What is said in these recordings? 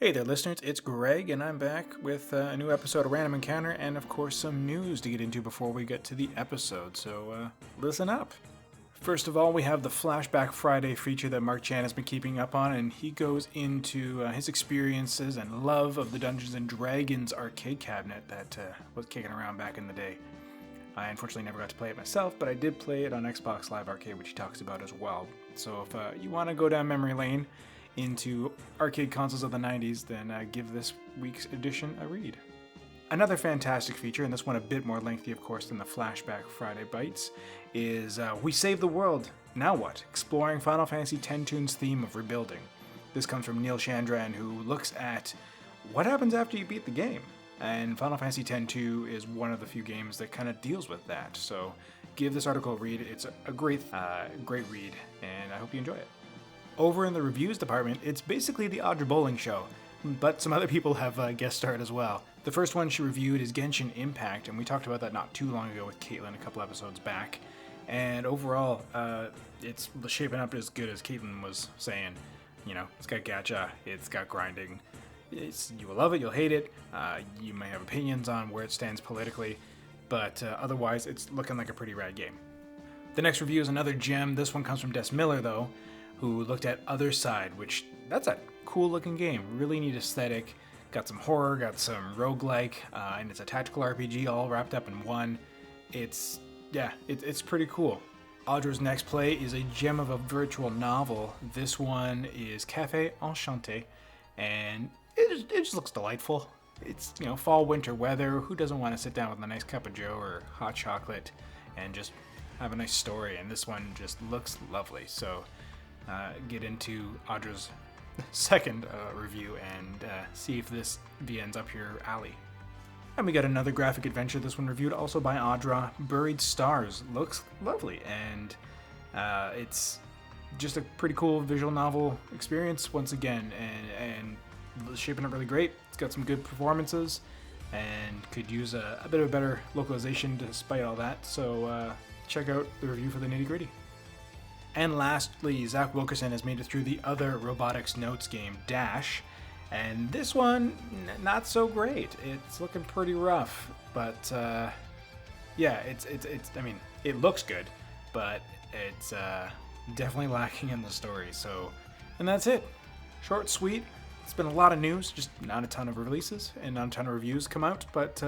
Hey there, listeners. It's Greg, and I'm back with a new episode of Random Encounter, and of course, some news to get into before we get to the episode. So, listen up. First of all, we have the Flashback Friday feature that Mark Chan has been keeping up on, and he goes into his experiences and love of the Dungeons and Dragons arcade cabinet that was kicking around back in the day. I unfortunately never got to play it myself, but I did play it on Xbox Live Arcade, which he talks about as well. So, if you want to go down memory lane into arcade consoles of the 90s, then give this week's edition a read. Another fantastic feature, and this one a bit more lengthy, of course, than the Flashback Friday Bites, is We Save the World, Now What? Exploring Final Fantasy X-Tune's theme of rebuilding. This comes from Neil Chandran, who looks at what happens after you beat the game. And Final Fantasy X-2 is one of the few games that kind of deals with that. So give this article a read. It's a great read, and I hope you enjoy it. Over in the reviews department, it's basically the Audra Bowling show, but some other people have guest starred as well. The first one she reviewed is Genshin Impact, and we talked about that not too long ago with Caitlin a couple episodes back. And overall, it's shaping up as good as Caitlin was saying. You know, it's got gacha, it's got grinding. You will love it, you'll hate it. You may have opinions on where it stands politically, but otherwise, it's looking like a pretty rad game. The next review is another gem. This one comes from Des Miller, though, who looked at Other Side, which, that's a cool looking game. Really neat aesthetic. Got some horror, got some roguelike, and it's a tactical RPG all wrapped up in one. It's pretty cool. Audra's next play is a gem of a virtual novel. This one is Café Enchanté, and it just looks delightful. It's, fall, winter weather. Who doesn't want to sit down with a nice cup of joe or hot chocolate and just have a nice story? And this one just looks lovely. So get into Audra's second review and see if this ends up your alley. And we got another graphic adventure, this one reviewed also by Audra, Buried Stars. Looks lovely, and it's just a pretty cool visual novel experience once again, and shaping up really great. It's got some good performances and could use a bit of a better localization despite all that, so check out the review for the nitty gritty. And lastly, Zach Wilkerson has made it through the other robotics notes game, Dash, and this one, not so great. It's looking pretty rough, but it looks good, but it's definitely lacking in the story. So, and that's it. Short, sweet. It's been a lot of news, just not a ton of releases and not a ton of reviews come out, but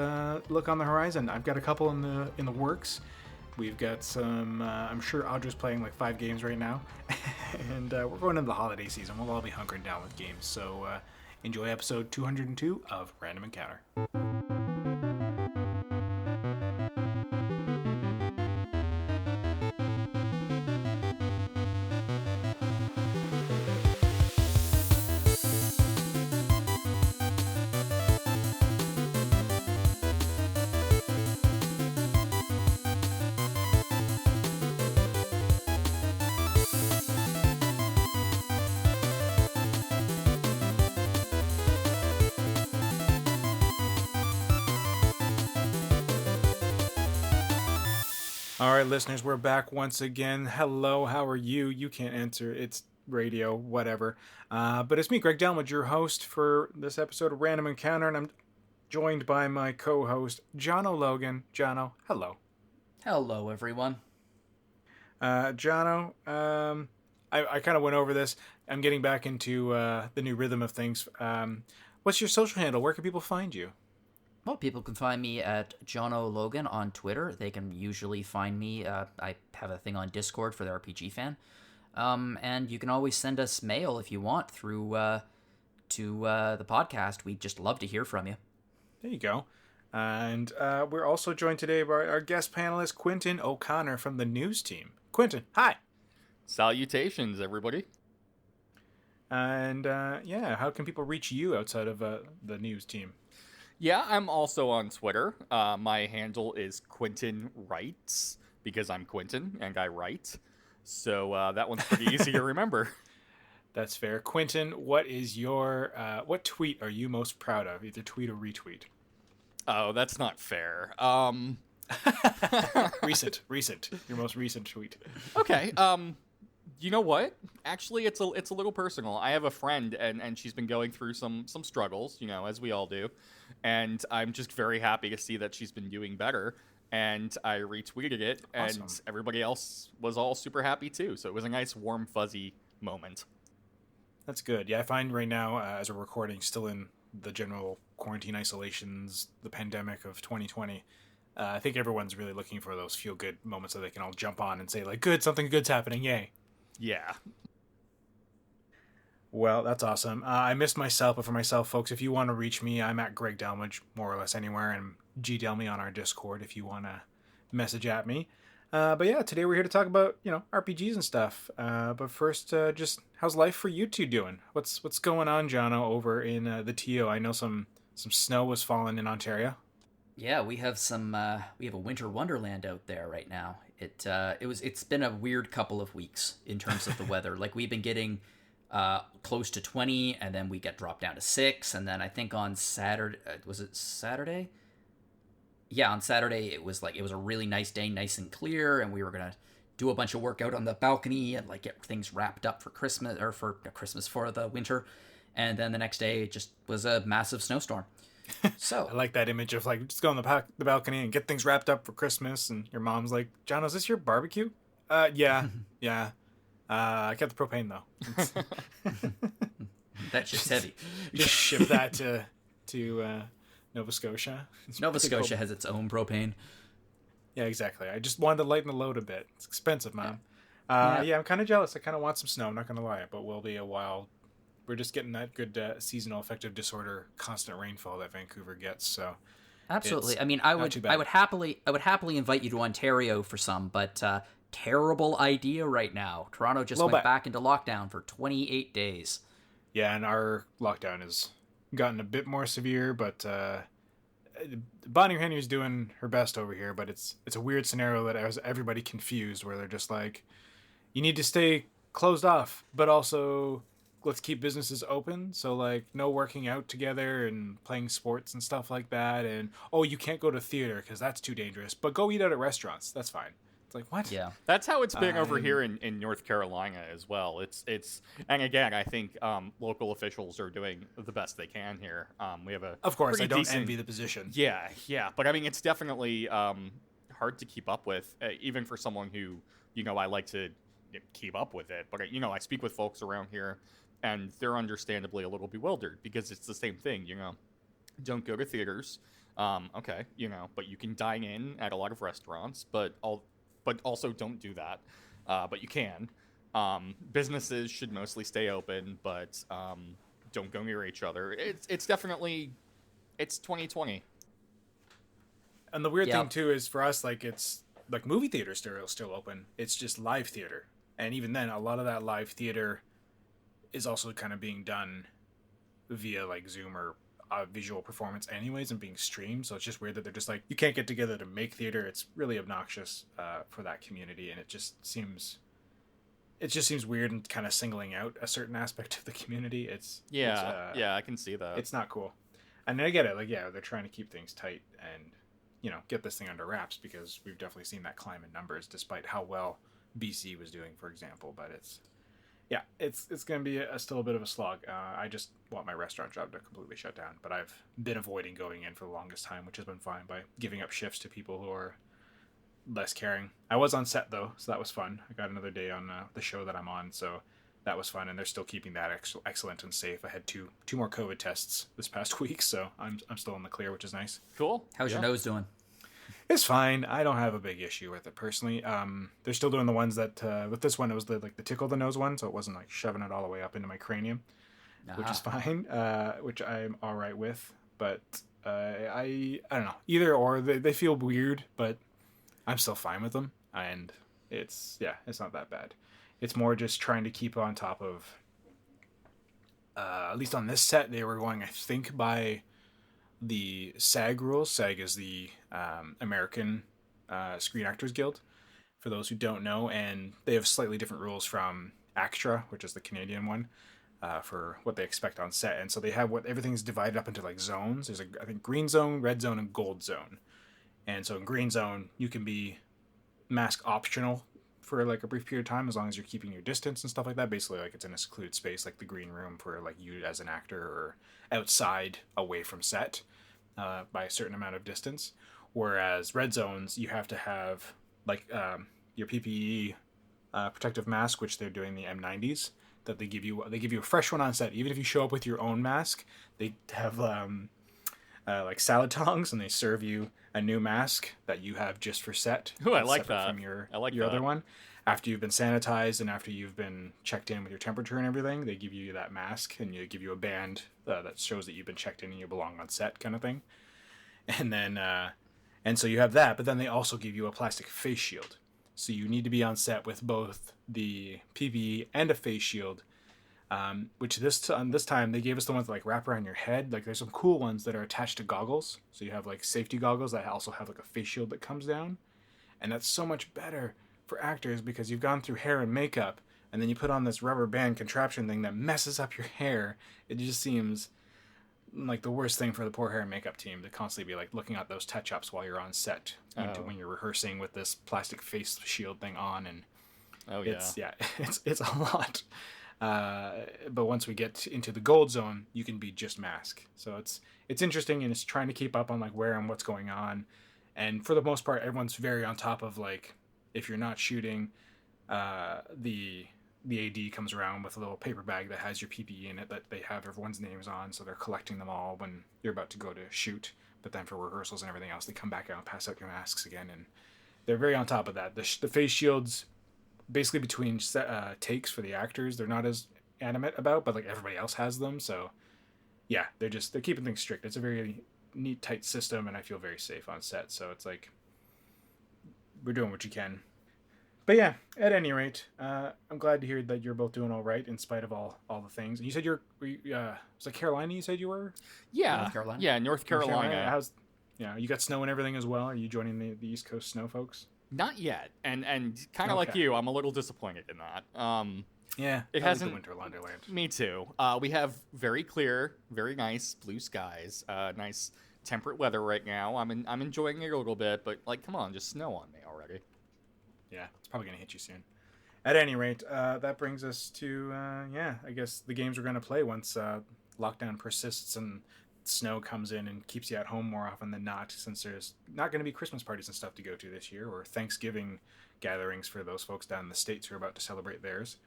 look on the horizon. I've got a couple in the works. We've got some, I'm sure Audra's playing like 5 games right now, and we're going into the holiday season. We'll all be hunkering down with games, so enjoy episode 202 of Random Encounter. All right, listeners, we're back once again. Hello, how are you? You can't answer. It's radio, whatever. But it's me, Greg Delmage, your host for this episode of Random Encounter, and I'm joined by my co-host, Jono Logan. Jono, hello. Hello, everyone. Jono, I kind of went over this. I'm getting back into the new rhythm of things. What's your social handle? Where can people find you? Well, people can find me at Jono Logan on Twitter. They can usually find me. I have a thing on Discord for the RPG fan. And you can always send us mail if you want through to the podcast. We'd just love to hear from you. There you go. And we're also joined today by our guest panelist, Quinton O'Connor from the news team. Quinton, hi. Salutations, everybody. And how can people reach you outside of the news team? Yeah, I'm also on Twitter. My handle is Quinton Writes, because I'm Quinton and I write. So that one's pretty easy to remember. That's fair. Quinton, what is your what tweet are you most proud of? Either tweet or retweet. Oh, that's not fair. Recent. Your most recent tweet. Okay. You know what? Actually, it's a little personal. I have a friend, and she's been going through some struggles, as we all do, and I'm just very happy to see that she's been doing better. And I retweeted it, Awesome. and everybody else was all super happy too. So it was a nice, warm, fuzzy moment. That's good. Yeah, I find right now, as we're recording, still in the general quarantine isolations, the pandemic of 2020, I think everyone's really looking for those feel-good moments that they can all jump on and say, like, good, something good's happening, yay. Yeah. Well, that's awesome. I missed myself, but for myself, folks, if you want to reach me, I'm at Greg Delmage, more or less anywhere, and GDelme on our Discord if you want to message at me. But yeah, today we're here to talk about, RPGs and stuff. But first, just how's life for you two doing? What's going on, Jono, over in the TO? I know some snow was falling in Ontario. Yeah, we have we have a winter wonderland out there right now. It's been a weird couple of weeks in terms of the weather. Like we've been getting close to 20, and then we get dropped down to 6, and then I think on Saturday, was it Saturday? Yeah, on Saturday it was a really nice day, nice and clear, and we were gonna do a bunch of work out on the balcony and like get things wrapped up for Christmas for the winter, and then the next day it just was a massive snowstorm. So I like that image of like just go on the balcony and get things wrapped up for Christmas, and your mom's like, "Jono, is this your barbecue?" Yeah, yeah. I kept the propane though. that shit's heavy. Just ship that to Nova Scotia. Nova Scotia has its own propane. Yeah, exactly. I just wanted to lighten the load a bit. It's expensive, Mom. Yeah, I'm kind of jealous. I kind of want some snow. I'm not gonna lie, but will be a while. We're just getting that good seasonal affective disorder, constant rainfall that Vancouver gets. So absolutely. I mean, I would happily invite you to Ontario for some, but terrible idea right now. Toronto just went back into lockdown for 28 days. Yeah, and our lockdown has gotten a bit more severe, but Bonnie Henry's doing her best over here. But it's a weird scenario that has everybody confused, where they're just like, you need to stay closed off, but also let's keep businesses open. So like no working out together and playing sports and stuff like that. And you can't go to theater because that's too dangerous, but go eat out at restaurants. That's fine. It's like, what? Yeah. That's how it's been over here in North Carolina as well. It's and again, I think local officials are doing the best they can here. We have of course, I don't envy the position. Yeah. But I mean, it's definitely hard to keep up with, even for someone who, I like to keep up with it. But, I speak with folks around here, and they're understandably a little bewildered because it's the same thing, Don't go to theaters. Okay, but you can dine in at a lot of restaurants, but also don't do that. But you can. Businesses should mostly stay open, but don't go near each other. It's definitely, it's 2020. And the weird thing too is for us, like it's like movie theaters still open. It's just live theater, and even then, a lot of that live theater is also kind of being done via like Zoom or visual performance anyways, and being streamed. So it's just weird that they're just like, you can't get together to make theater. It's really obnoxious for that community, and it just seems weird and kind of singling out a certain aspect of the community. I can see that. It's not cool. And I get it. Like, yeah, they're trying to keep things tight and get this thing under wraps, because we've definitely seen that climb in numbers despite how well BC was doing, for example. But it's going to be still a bit of a slog. I just want my restaurant job to completely shut down, but I've been avoiding going in for the longest time, which has been fine, by giving up shifts to people who are less caring. I was on set though, so that was fun. I got another day on the show that I'm on, so that was fun, and they're still keeping that excellent and safe. I had two more COVID tests this past week, so I'm still in the clear, which is nice. Cool. How's your nose doing? It's fine. I don't have a big issue with it personally. They're still doing the ones that with this one it was the tickle the nose one, so it wasn't like shoving it all the way up into my cranium, which is fine. Which I'm all right with. But I don't know, either or. They feel weird, but I'm still fine with them, and it's not that bad. It's more just trying to keep on top of. At least on this set, they were going, I think, by the SAG rules. SAG is the American Screen Actors Guild, for those who don't know, and they have slightly different rules from ACTRA, which is the Canadian one, for what they expect on set. And so they have everything's divided up into like zones. There's I think green zone, red zone, and gold zone. And so in green zone, you can be mask optional for like a brief period of time as long as you're keeping your distance and stuff like that. Basically, like it's in a secluded space, like the green room for like you as an actor or outside away from set by a certain amount of distance. Whereas red zones, you have to have like your PPE protective mask, which they're doing the M90s. That they give you a fresh one on set. Even if you show up with your own mask, they have like salad tongs, and they serve you a new mask that you have just for set. Ooh, I like that. From your that. other one. After you've been sanitized and after you've been checked in with your temperature and everything, they give you that mask, and you give you a band that shows that you've been checked in and you belong on set, kind of thing. And then and so you have that, but then they also give you a plastic face shield. So you need to be on set with both the PPE and a face shield, which this time they gave us the ones that like wrap around your head. Like there's some cool ones that are attached to goggles. So you have like safety goggles that also have like a face shield that comes down. And that's so much better for actors because you've gone through hair and makeup and then you put on this rubber band contraption thing that messes up your hair. It just seems like the worst thing for the poor hair and makeup team to constantly be like looking at those touch-ups while you're on set when you're rehearsing with this plastic face shield thing on. And it's a lot. But once we get into the gold zone, you can be just mask. So it's interesting, and it's trying to keep up on like where and what's going on. And for the most part, everyone's very on top of like if you're not shooting, the AD comes around with a little paper bag that has your PPE in it that they have everyone's names on, so they're collecting them all when you're about to go to shoot. But then for rehearsals and everything else, they come back out and pass out your masks again, and they're very on top of that. The face shields, basically between takes for the actors, they're not as animate about, but like everybody else has them. So yeah, they're keeping things strict. It's a very neat, tight system, and I feel very safe on set. So it's like we're doing what you can. But yeah, at any rate, I'm glad to hear that you're both doing all right in spite of all the things. And you said was it Carolina you said you were? Yeah. North Carolina? Yeah, North Carolina. You got snow and everything as well? Are you joining the East Coast snow folks? Not yet. And kind of like you, I'm a little disappointed in that. Yeah, it hasn't. The winter wonderland. Me too. We have very clear, very nice blue skies, nice temperate weather right now. I'm enjoying it a little bit, but like, come on, just snow on me already. Yeah, it's probably going to hit you soon. At any rate, that brings us to, I guess the games we're going to play once lockdown persists and snow comes in and keeps you at home more often than not, since there's not going to be Christmas parties and stuff to go to this year, or Thanksgiving gatherings for those folks down in the States who are about to celebrate theirs.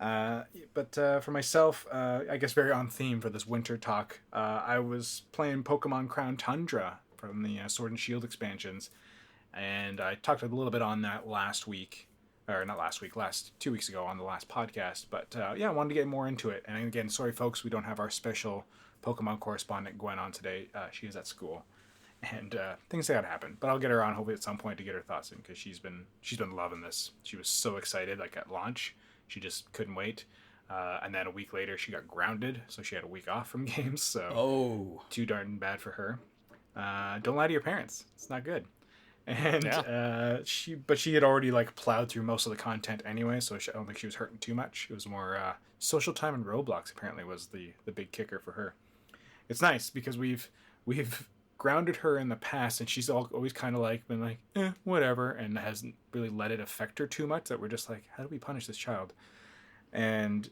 But for myself, I guess very on theme for this winter talk, I was playing Pokemon Crown Tundra from the Sword and Shield expansions. And I talked a little bit on that last 2 weeks ago on the last podcast. But I wanted to get more into it. And again, sorry folks, we don't have our special Pokemon correspondent Gwen on today. She is at school, and things gotta happen. But I'll get her on hopefully at some point to get her thoughts in, because she's been loving this. She was so excited, like at launch, she just couldn't wait. And then a week later, she got grounded, so she had a week off from games. So too darn bad for her. Don't lie to your parents; it's not good. And she had already like plowed through most of the content anyway, so I don't think she was hurting too much. It was more social time and Roblox apparently was the big kicker for her. It's nice because we've grounded her in the past, and she's always kind of like been like whatever, and hasn't really let it affect her too much, that we're just like, how do we punish this child? And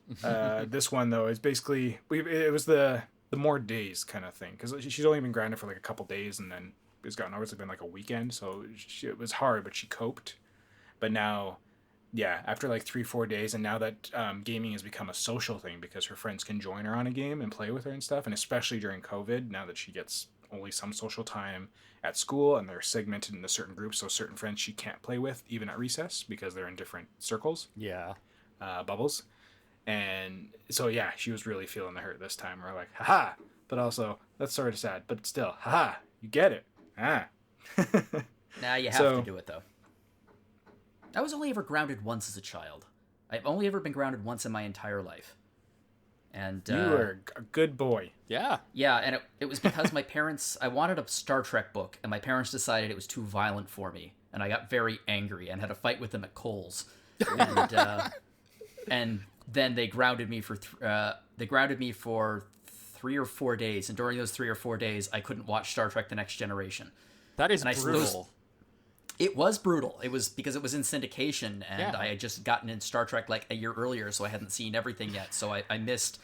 this one though is basically it was the more days kind of thing, because she's only been grounded for like a couple days, and then it's obviously been like a weekend, so it was hard, but she coped. But now, after like 3-4 days, and now that gaming has become a social thing because her friends can join her on a game and play with her and stuff, and especially during COVID, now that she gets only some social time at school, and they're segmented into certain groups, so certain friends she can't play with even at recess because they're in different circles, bubbles. And so she was really feeling the hurt this time. We're like, haha, but also that's sort of sad, but still, haha, you get it. Nah, you have to do it though. I was only ever grounded once as a child. I've only ever been grounded once in my entire life. And you were a good boy. Yeah, and it was because my parents, I wanted a Star Trek book, and my parents decided it was too violent for me, and I got very angry and had a fight with them at Kohl's. And then they grounded me for 3 or 4 days, and during those 3 or 4 days, I couldn't watch Star Trek: The Next Generation. That is brutal. It was brutal. It was because it was in syndication, and Yeah. I had just gotten in Star Trek like a year earlier, so I hadn't seen everything yet. So I missed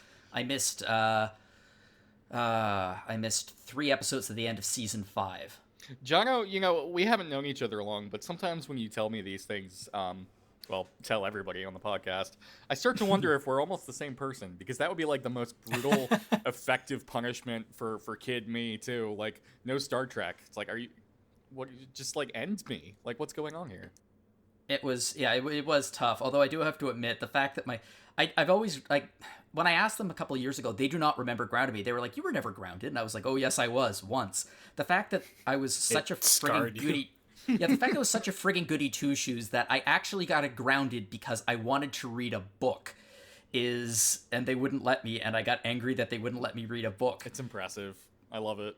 3 episodes at the end of season 5. Jono, we haven't known each other long, but sometimes when you tell me these things, well, tell everybody on the podcast, I start to wonder if we're almost the same person, because that would be like the most brutal, effective punishment for kid me too. Like, no Star Trek. It's like, just like end me. Like, what's going on here? It was it was tough. Although I do have to admit the fact that I've always like when I asked them a couple of years ago, they do not remember grounding me. They were like, "You were never grounded," and I was like, "Oh yes, I was once." The fact that I was such a friggin' goody. Yeah, the fact that I was such a friggin' goody two shoes that I actually got it grounded because I wanted to read a book and they wouldn't let me, and I got angry that they wouldn't let me read a book. It's impressive. I love it.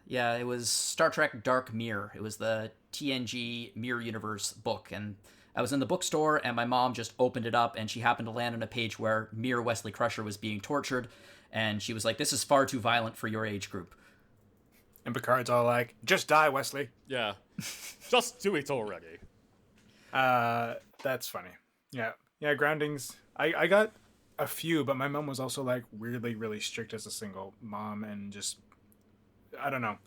Yeah, it was Star Trek Dark Mirror. It was the TNG Mirror Universe book, and I was in the bookstore, and my mom just opened it up, and she happened to land on a page where Mirror Wesley Crusher was being tortured, and she was like, "This is far too violent for your age group." And Picard's all like, "Just die, Wesley." Yeah. Just do it already. That's funny. Yeah. Groundings. I got a few, but my mom was also like weirdly really strict as a single mom, and just I don't know.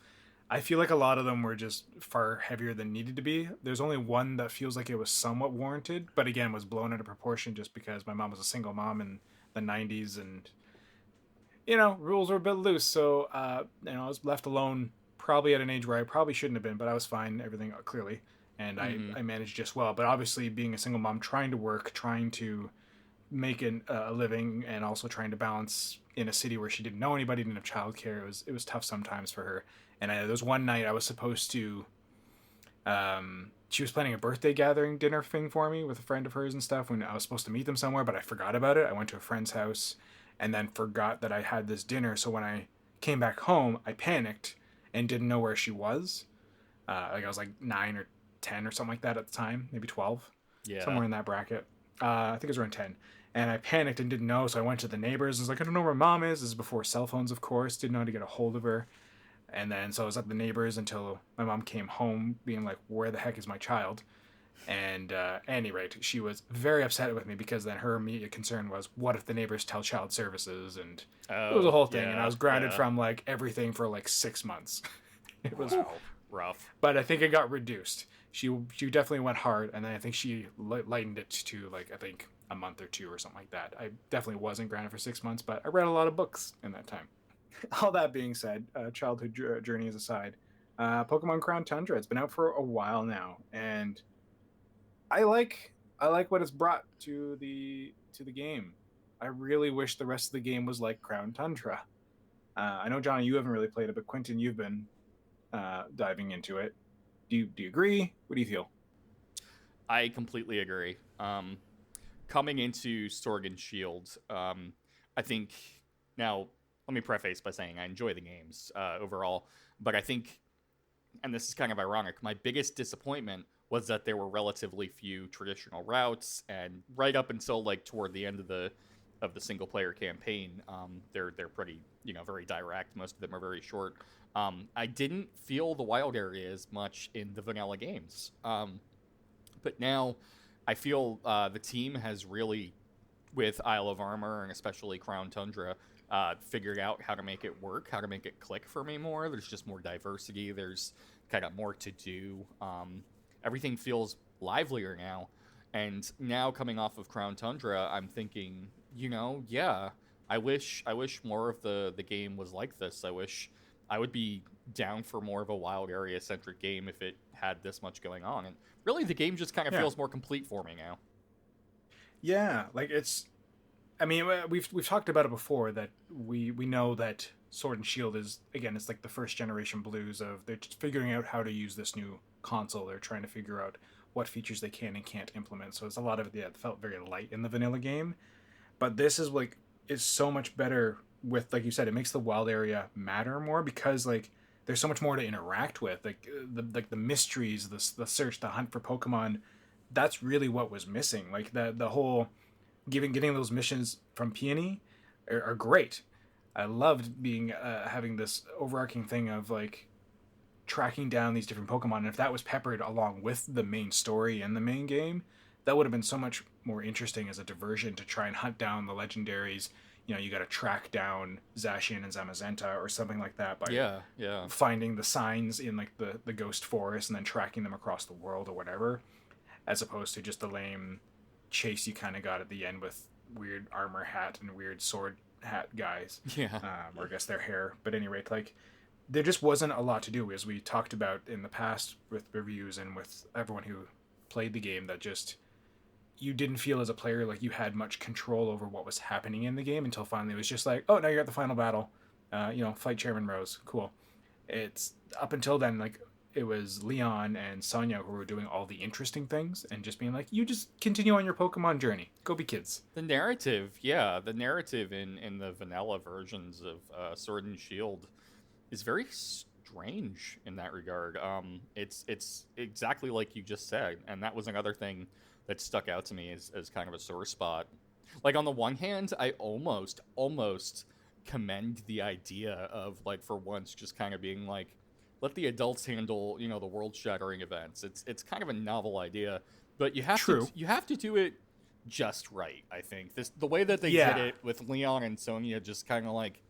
I feel like a lot of them were just far heavier than needed to be. There's only one that feels like it was somewhat warranted, but again was blown out of proportion just because my mom was a single mom in the 90s, and rules were a bit loose. So I was left alone probably at an age where I probably shouldn't have been, but I was fine, everything clearly, and I managed just well. But obviously being a single mom, trying to work, trying to make a living, and also trying to balance in a city where she didn't know anybody, didn't have childcare, it was tough sometimes for her. And there was one night I was supposed to she was planning a birthday gathering dinner thing for me with a friend of hers and stuff, when I was supposed to meet them somewhere, but I forgot about it. I went to a friend's house and then forgot that I had this dinner. So when I came back home, I panicked and didn't know where she was. I was like 9 or 10 or something like that at the time, maybe 12, somewhere in that bracket. I think it was around 10. And I panicked and didn't know, so I went to the neighbors and was like, "I don't know where mom is." This is before cell phones, of course. Didn't know how to get a hold of her. And then so I was at the neighbors until my mom came home being like, "Where the heck is my child?" And at any rate, she was very upset with me, because then her immediate concern was, what if the neighbors tell child services? And it was a whole thing. And I was grounded from like everything for like 6 months. It was rough. But I think it got reduced. She definitely went hard, and then I think she lightened it to like, I think, a month or 2 or something like that. I definitely wasn't grounded for 6 months, but I read a lot of books in that time. All that being said, childhood journeys aside, Pokemon Crown Tundra, it's been out for a while now, and I like what it's brought to the game. I really wish the rest of the game was like Crown Tundra. I know, Johnny, you haven't really played it, but Quinton, you've been diving into it. Do you agree? What do you feel? I completely agree. Coming into Sword and Shield, I think, now, let me preface by saying I enjoy the games overall, but I think, and this is kind of ironic, my biggest disappointment was that there were relatively few traditional routes, and right up until like toward the end of the single player campaign, they're pretty, very direct. Most of them are very short. I didn't feel the wild area as much in the vanilla games, but now I feel the team has really, with Isle of Armor and especially Crown Tundra, figured out how to make it work, how to make it click for me more. There's just more diversity. There's kind of more to do. Everything feels livelier now. And now coming off of Crown Tundra, I'm thinking, I wish more of the game was like this. I wish I would be down for more of a wild area centric game if it had this much going on. And really, the game just kind of feels more complete for me now. Yeah, like we've talked about it before, that we know that Sword and Shield is, again, it's like the first generation blues of they're just figuring out how to use this new console. They're trying to figure out what features they can and can't implement. So it's a lot of it felt very light in the vanilla game. But this is like, it's so much better with, like you said, it makes the wild area matter more, because like there's so much more to interact with. Like the mysteries, the search, the hunt for Pokemon, that's really what was missing. Like the whole getting those missions from Peony are great. I loved being having this overarching thing of like tracking down these different Pokemon. And if that was peppered along with the main story and the main game, that would have been so much more interesting as a diversion to try and hunt down the legendaries. You know, you got to track down Zacian and Zamazenta or something like that by finding the signs in like the ghost forest and then tracking them across the world or whatever, as opposed to just the lame chase you kind of got at the end with weird armor hat and weird sword hat guys. Or I guess their hair. But anyway, like, there just wasn't a lot to do, as we talked about in the past with reviews and with everyone who played the game, that just, you didn't feel as a player like you had much control over what was happening in the game until finally it was just like, oh, now you're at the final battle. Fight Chairman Rose. Cool. It's up until then, like, it was Leon and Sonia who were doing all the interesting things and just being like, you just continue on your Pokemon journey. Go be kids. The narrative in the vanilla versions of Sword and Shield is very strange in that regard. It's exactly like you just said, and that was another thing that stuck out to me as kind of a sore spot. Like, on the one hand, I almost commend the idea of, like, for once just kind of being like, let the adults handle, the world-shattering events. It's kind of a novel idea, but you have to do it just right, I think. The way that they did it with Leon and Sonia just kind of like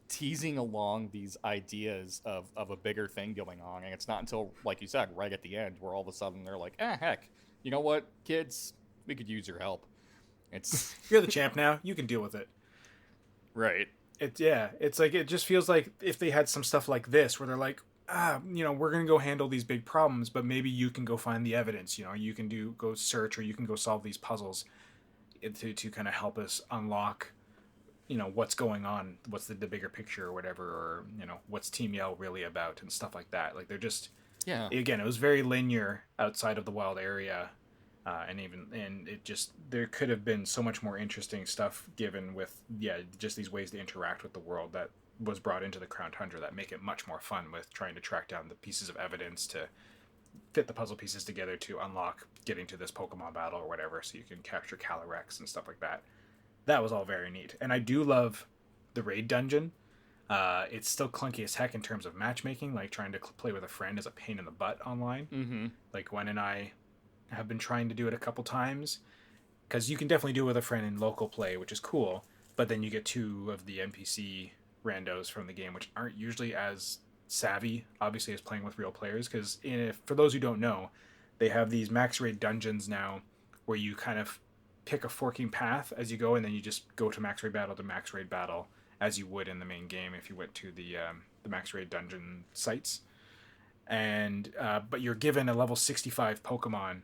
teasing along these ideas of a bigger thing going on, and it's not until, like you said, right at the end where all of a sudden they're like, heck, you know what, kids, we could use your help. It's You're the champ now. You can deal with it. Right. It's like, it just feels like if they had some stuff like this where they're like, we're going to go handle these big problems, but maybe you can go find the evidence, you can go search, or you can go solve these puzzles to kind of help us unlock, what's going on, what's the bigger picture or whatever, or, what's Team Yell really about and stuff like that. Like, they're just, again, it was very linear outside of the wild area. There could have been so much more interesting stuff given with, just these ways to interact with the world that was brought into the Crown Tundra that make it much more fun with trying to track down the pieces of evidence to fit the puzzle pieces together to unlock getting to this Pokemon battle or whatever, so you can capture Calyrex and stuff like that. That was all very neat. And I do love the raid dungeon. It's still clunky as heck in terms of matchmaking, like trying to play with a friend is a pain in the butt online. Mm-hmm. Like, Gwen and I have been trying to do it a couple times, because you can definitely do it with a friend in local play, which is cool, but then you get two of the NPC randos from the game, which aren't usually as savvy, obviously, as playing with real players, because for those who don't know, they have these max raid dungeons now where you kind of pick a forking path as you go, and then you just go to max raid battle to max raid battle as you would in the main game if you went to the max raid dungeon sites. And but you're given a level 65 Pokemon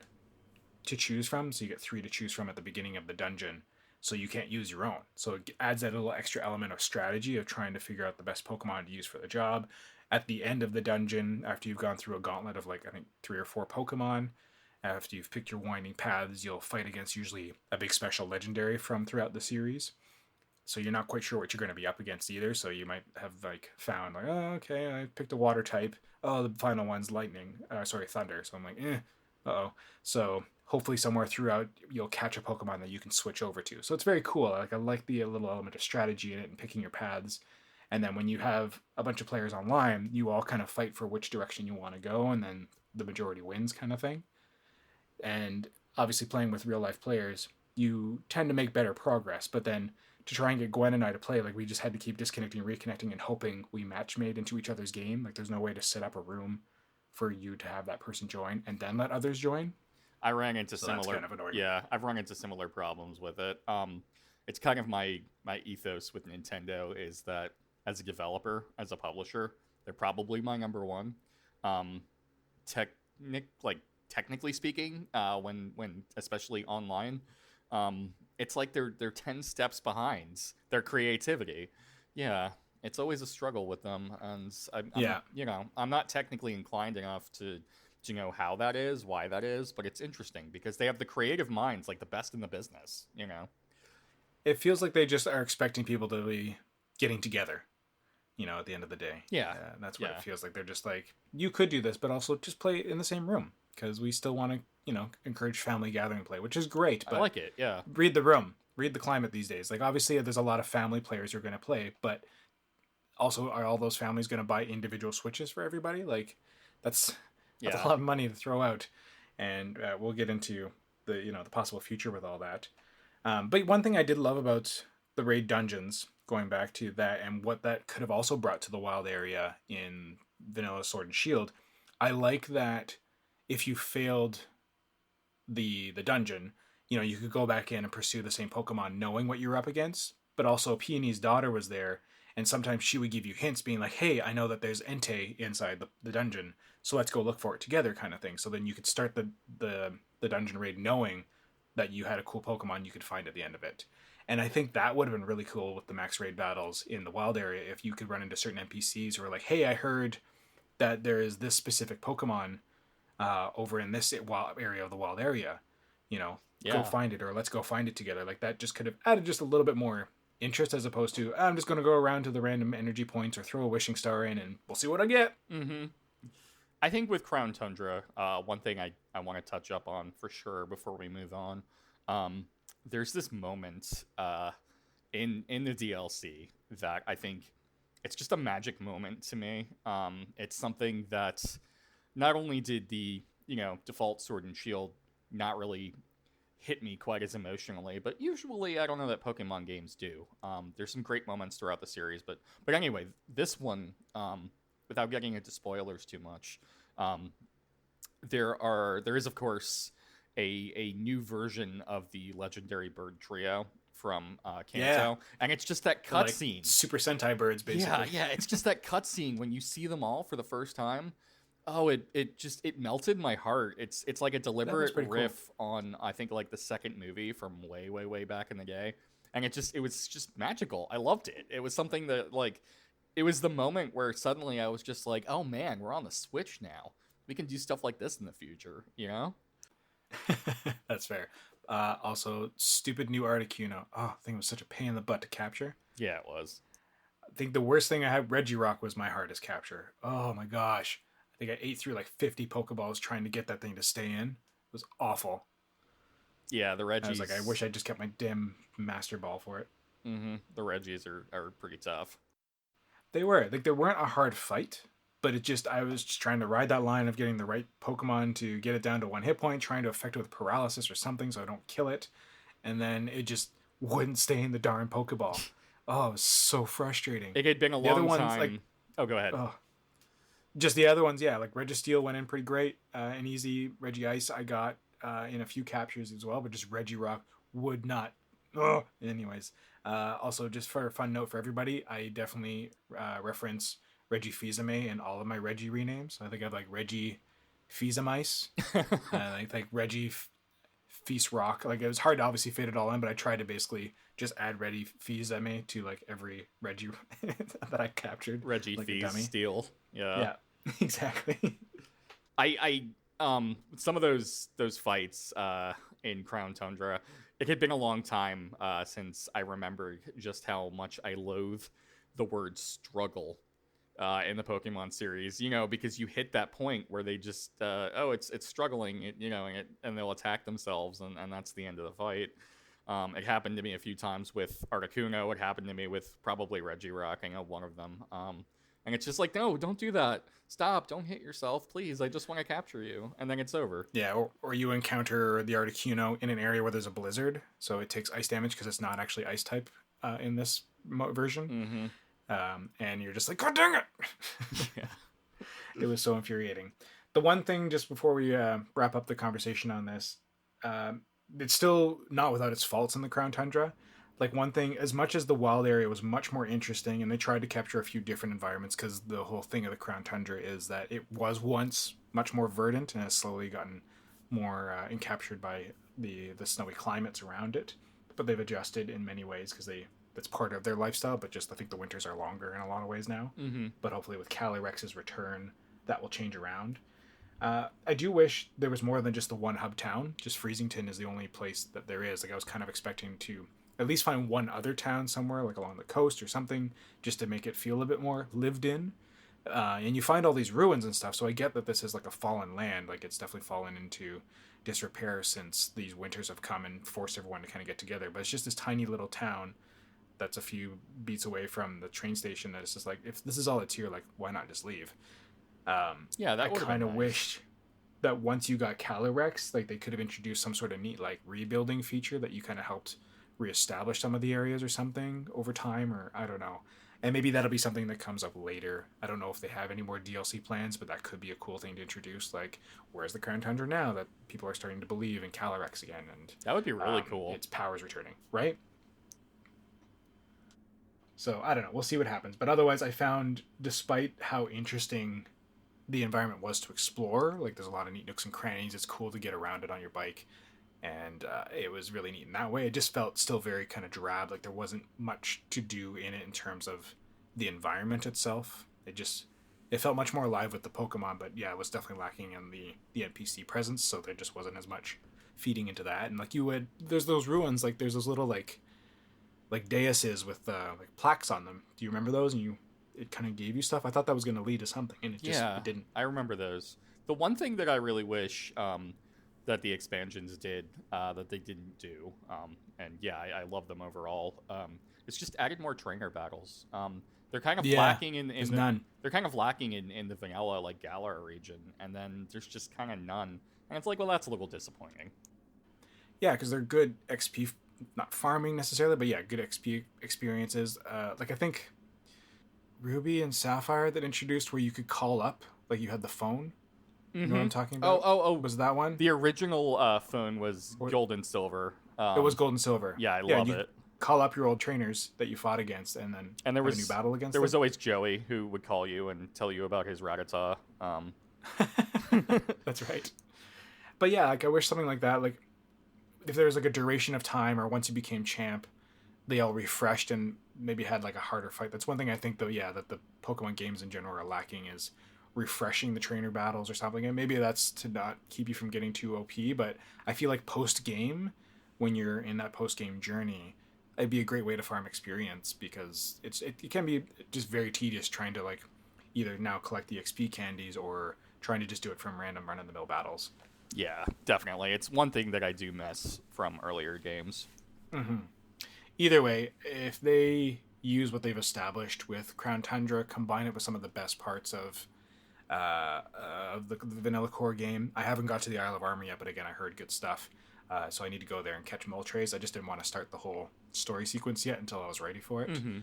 to choose from, so you get 3 to choose from at the beginning of the dungeon, so you can't use your own. So it adds that little extra element of strategy of trying to figure out the best Pokemon to use for the job. At the end of the dungeon, after you've gone through a gauntlet of, like, I think 3 or 4 Pokemon, after you've picked your winding paths, you'll fight against usually a big special legendary from throughout the series. So you're not quite sure what you're going to be up against either, so you might have, like, found, like, oh, okay, I picked a water type. Oh, the final one's thunder. So I'm like, uh-oh. So hopefully somewhere throughout you'll catch a Pokemon that you can switch over to. So it's very cool. Like, I like the little element of strategy in it and picking your paths. And then when you have a bunch of players online, you all kind of fight for which direction you want to go, and then the majority wins, kind of thing. And obviously playing with real life players, you tend to make better progress. But then to try and get Gwen and I to play, like, we just had to keep disconnecting, reconnecting, and hoping we match made into each other's game. Like, there's no way to set up a room for you to have that person join and then let others join. I ran into That's kind of annoying. Yeah, I've run into similar problems with it. It's kind of my ethos with Nintendo is that as a developer, as a publisher, they're probably my number one. Technically speaking, when especially online, it's like they're 10 steps behind their creativity. Yeah, it's always a struggle with them, and I'm not technically inclined enough to know how that is, why that is, but it's interesting because they have the creative minds, like the best in the business. It feels like they just are expecting people to be getting together, at the end of the day. Yeah, that's what it feels like. They're just like, you could do this, but also just play in the same room, because we still want to, encourage family gathering play, which is great. But I like it, yeah. Read the room. Read the climate these days. Like, obviously, there's a lot of family players who are going to play, but also, are all those families going to buy individual Switches for everybody? Like, that's a lot of money to throw out, and we'll get into the possible future with all that. But one thing I did love about the raid dungeons, going back to that, and what that could have also brought to the wild area in vanilla Sword and Shield, I like that if you failed the dungeon, you could go back in and pursue the same Pokemon knowing what you were up against. But also Peony's daughter was there, and sometimes she would give you hints being like, hey, I know that there's Entei inside the dungeon, so let's go look for it together, kind of thing. So then you could start the dungeon raid knowing that you had a cool Pokemon you could find at the end of it. And I think that would have been really cool with the max raid battles in the wild area, if you could run into certain NPCs who are like, hey, I heard that there is this specific Pokemon over in this area of the wild area, go find it, or let's go find it together. Like, that just could have added just a little bit more interest, as opposed to, I'm just going to go around to the random energy points or throw a wishing star in and we'll see what I get. Mm-hmm. I think with Crown Tundra, one thing I want to touch up on for sure before we move on, there's this moment in the DLC that I think it's just a magic moment to me. It's something that not only did the default Sword and Shield not really hit me quite as emotionally, but usually I don't know that Pokemon games do. There's some great moments throughout the series, but anyway, this one, without getting into spoilers too much, there is of course a new version of the legendary bird trio from Kanto, and it's just that cutscene, like Super Sentai birds, basically. Yeah, it's just that cutscene when you see them all for the first time. Oh, it melted my heart. It's like a deliberate riff on, I think, like the second movie from way back in the day, and it was just magical. I loved it. It was something that, like, it was the moment where suddenly I was just like, oh man, we're on the Switch now. We can do stuff like this in the future, That's fair. Also, stupid new Articuno. Oh, I think it was such a pain in the butt to capture. Yeah, it was. I think the worst thing I had, Regirock, was my hardest capture. Oh my gosh. I think I ate through like 50 Pokeballs trying to get that thing to stay in. It was awful. Yeah, the Reggies. I was like, I wish I just kept my damn Master Ball for it. Mm-hmm. The Reggies are pretty tough. They were. Like, they weren't a hard fight, but I was just trying to ride that line of getting the right Pokemon to get it down to one hit point, trying to affect it with paralysis or something so I don't kill it. And then it just wouldn't stay in the darn Pokeball. Oh, it was so frustrating. It had been a long time. Like, oh, go ahead. Just the other ones, yeah. Like, Registeel went in pretty great. An easy Regice I got in a few captures as well, but just Regirock would not. Oh, anyways. Also, just for a fun note for everybody, I definitely reference Reggie Fils-Aimé in all of my Reggie renames. I think I have like Reggie Fils-Aimé, like Reggie Feast Rock. Like, it was hard to obviously fit it all in, but I tried to basically just add Reggie Fils-Aimé to like every Reggie that I captured. Reggie like Feast Steel. Yeah, exactly. I some of those fights in Crown Tundra, it had been a long time since I remembered just how much I loathe the word struggle in the Pokemon series, because you hit that point where they just, it's struggling, and they'll attack themselves, and that's the end of the fight. It happened to me a few times with Articuno. It happened to me with probably Regirock, one of them. And it's just like, no, don't do that. Stop. Don't hit yourself, please. I just want to capture you. And then it's over. Yeah, or you encounter the Articuno in an area where there's a blizzard, so it takes ice damage because it's not actually ice type in this version. Mm-hmm. And you're just like, God dang it! Yeah. It was so infuriating. The one thing, just before we wrap up the conversation on this, it's still not without its faults in the Crown Tundra. Like, one thing, as much as the wild area was much more interesting, and they tried to capture a few different environments, because the whole thing of the Crown Tundra is that it was once much more verdant and has slowly gotten more encaptured by the snowy climates around it. But they've adjusted in many ways because that's part of their lifestyle, but just I think the winters are longer in a lot of ways now. Mm-hmm. But hopefully with Calyrex's return, that will change around. I do wish there was more than just the one hub town. Just Freezington is the only place that there is. Like, I was kind of expecting to at least find one other town somewhere, like along the coast or something, just to make it feel a bit more lived in. And you find all these ruins and stuff, so I get that this is like a fallen land. Like, it's definitely fallen into disrepair since these winters have come and forced everyone to kind of get together. But it's just this tiny little town that's a few beats away from the train station that it's just like, if this is all it's here, like, why not just leave? Yeah, that I would have kind been of nice. wished that once you got Calyrex, like they could have introduced some sort of neat like rebuilding feature that you kind of helped reestablish some of the areas or something over time, or I don't know. And maybe that'll be something that comes up later. I don't know if they have any more DLC plans, but that could be a cool thing to introduce. Like, where's the Crown Tundra now that people are starting to believe in Calyrex again, and That would be really cool. its powers returning, right? So I don't know. We'll see what happens. But otherwise, I found, despite how interesting the environment was to explore, like there's a lot of neat nooks and crannies. It's cool to get around it on your bike, and it was really neat in that way. It just felt still very kind of drab. Like there wasn't much to do in it in terms of the environment itself. It felt much more alive with the Pokemon, but yeah, it was definitely lacking in the NPC presence. So there just wasn't as much feeding into that. And like there's those ruins. Like there's those little like daises with like plaques on them. Do you remember those? And it kind of gave you stuff. I thought that was going to lead to something, and it didn't. I remember those. The one thing that I really wish that the expansions did that they didn't do, and yeah, I love them overall. It's just added more trainer battles. They're kind of lacking in none. They're kind of lacking in the vanilla like Galar region, and then there's just kind of none. And it's like, well, that's a little disappointing. Yeah, because they're good XP, not farming necessarily, but yeah, good XP experiences. Like I think Ruby and Sapphire that introduced where you could call up, like you had the phone. You know what I'm talking about? Oh, was that one? The original phone was gold and silver. It was gold and silver. Yeah, I love it. Call up your old trainers that you fought against, and then there was a new battle against. There was always Joey who would call you and tell you about his Rattata. That's right. But yeah, like I wish something like that, like if there was like a duration of time, or once you became champ, they all refreshed and maybe had like a harder fight. That's one thing I think though, yeah, that the Pokemon games in general are lacking is refreshing the trainer battles or something. And maybe that's to not keep you from getting too OP, but I feel like post game, when you're in that post game journey, it'd be a great way to farm experience, because it can be just very tedious trying to like either now collect the XP candies or trying to just do it from random run of the mill battles. Yeah, definitely. It's one thing that I do miss from earlier games. Mm-hmm. Either way, if they use what they've established with Crown Tundra, combine it with some of the best parts of the vanilla core game. I haven't got to the Isle of Armor yet, but again, I heard good stuff. So I need to go there and catch Moltres. I just didn't want to start the whole story sequence yet until I was ready for it. Mm-hmm.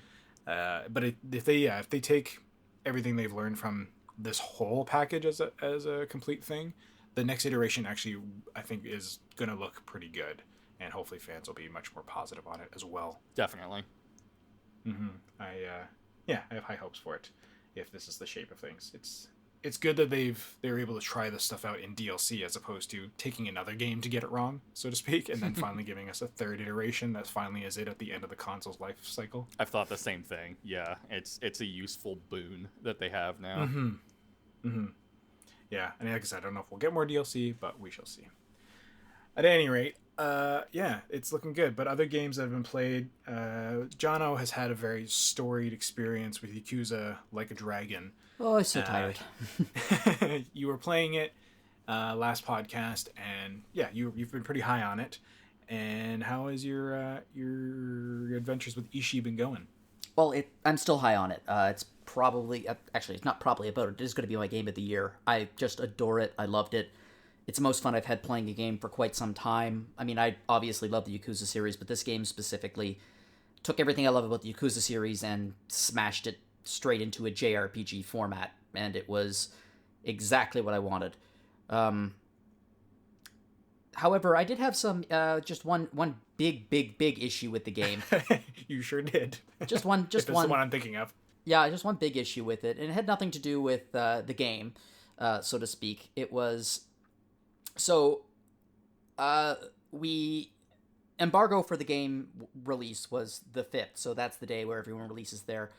But if they take everything they've learned from this whole package as a complete thing, the next iteration actually I think is going to look pretty good, and hopefully fans will be much more positive on it as well. Definitely. Mm-hmm. I have high hopes for it. If this is the shape of things, it's good that they're able to try this stuff out in DLC as opposed to taking another game to get it wrong, so to speak, and then finally giving us a third iteration that finally is it at the end of the console's life cycle. I've thought the same thing. Yeah, it's a useful boon that they have now. Mm-hmm. Mm-hmm. Yeah, and like I said, I don't know if we'll get more DLC, but we shall see. At any rate, yeah, it's looking good. But other games that have been played, Jono has had a very storied experience with Yakuza Like a Dragon. Oh, I'm so tired. You were playing it last podcast, and yeah, you've been pretty high on it. And how has your adventures with Ishii been going? Well, I'm still high on it. It's probably, actually, it's not probably about it. It is going to be my game of the year. I just adore it. I loved it. It's the most fun I've had playing a game for quite some time. I mean, I obviously love the Yakuza series, but this game specifically took everything I love about the Yakuza series and smashed it straight into a JRPG format, and it was exactly what I wanted. However, I did have some, just one big issue with the game. You sure did. Just one. If it's the one I'm thinking of. Yeah, just one big issue with it, and it had nothing to do with the game, so to speak. It was we embargo for the game release was the 5th, so that's the day where everyone releases their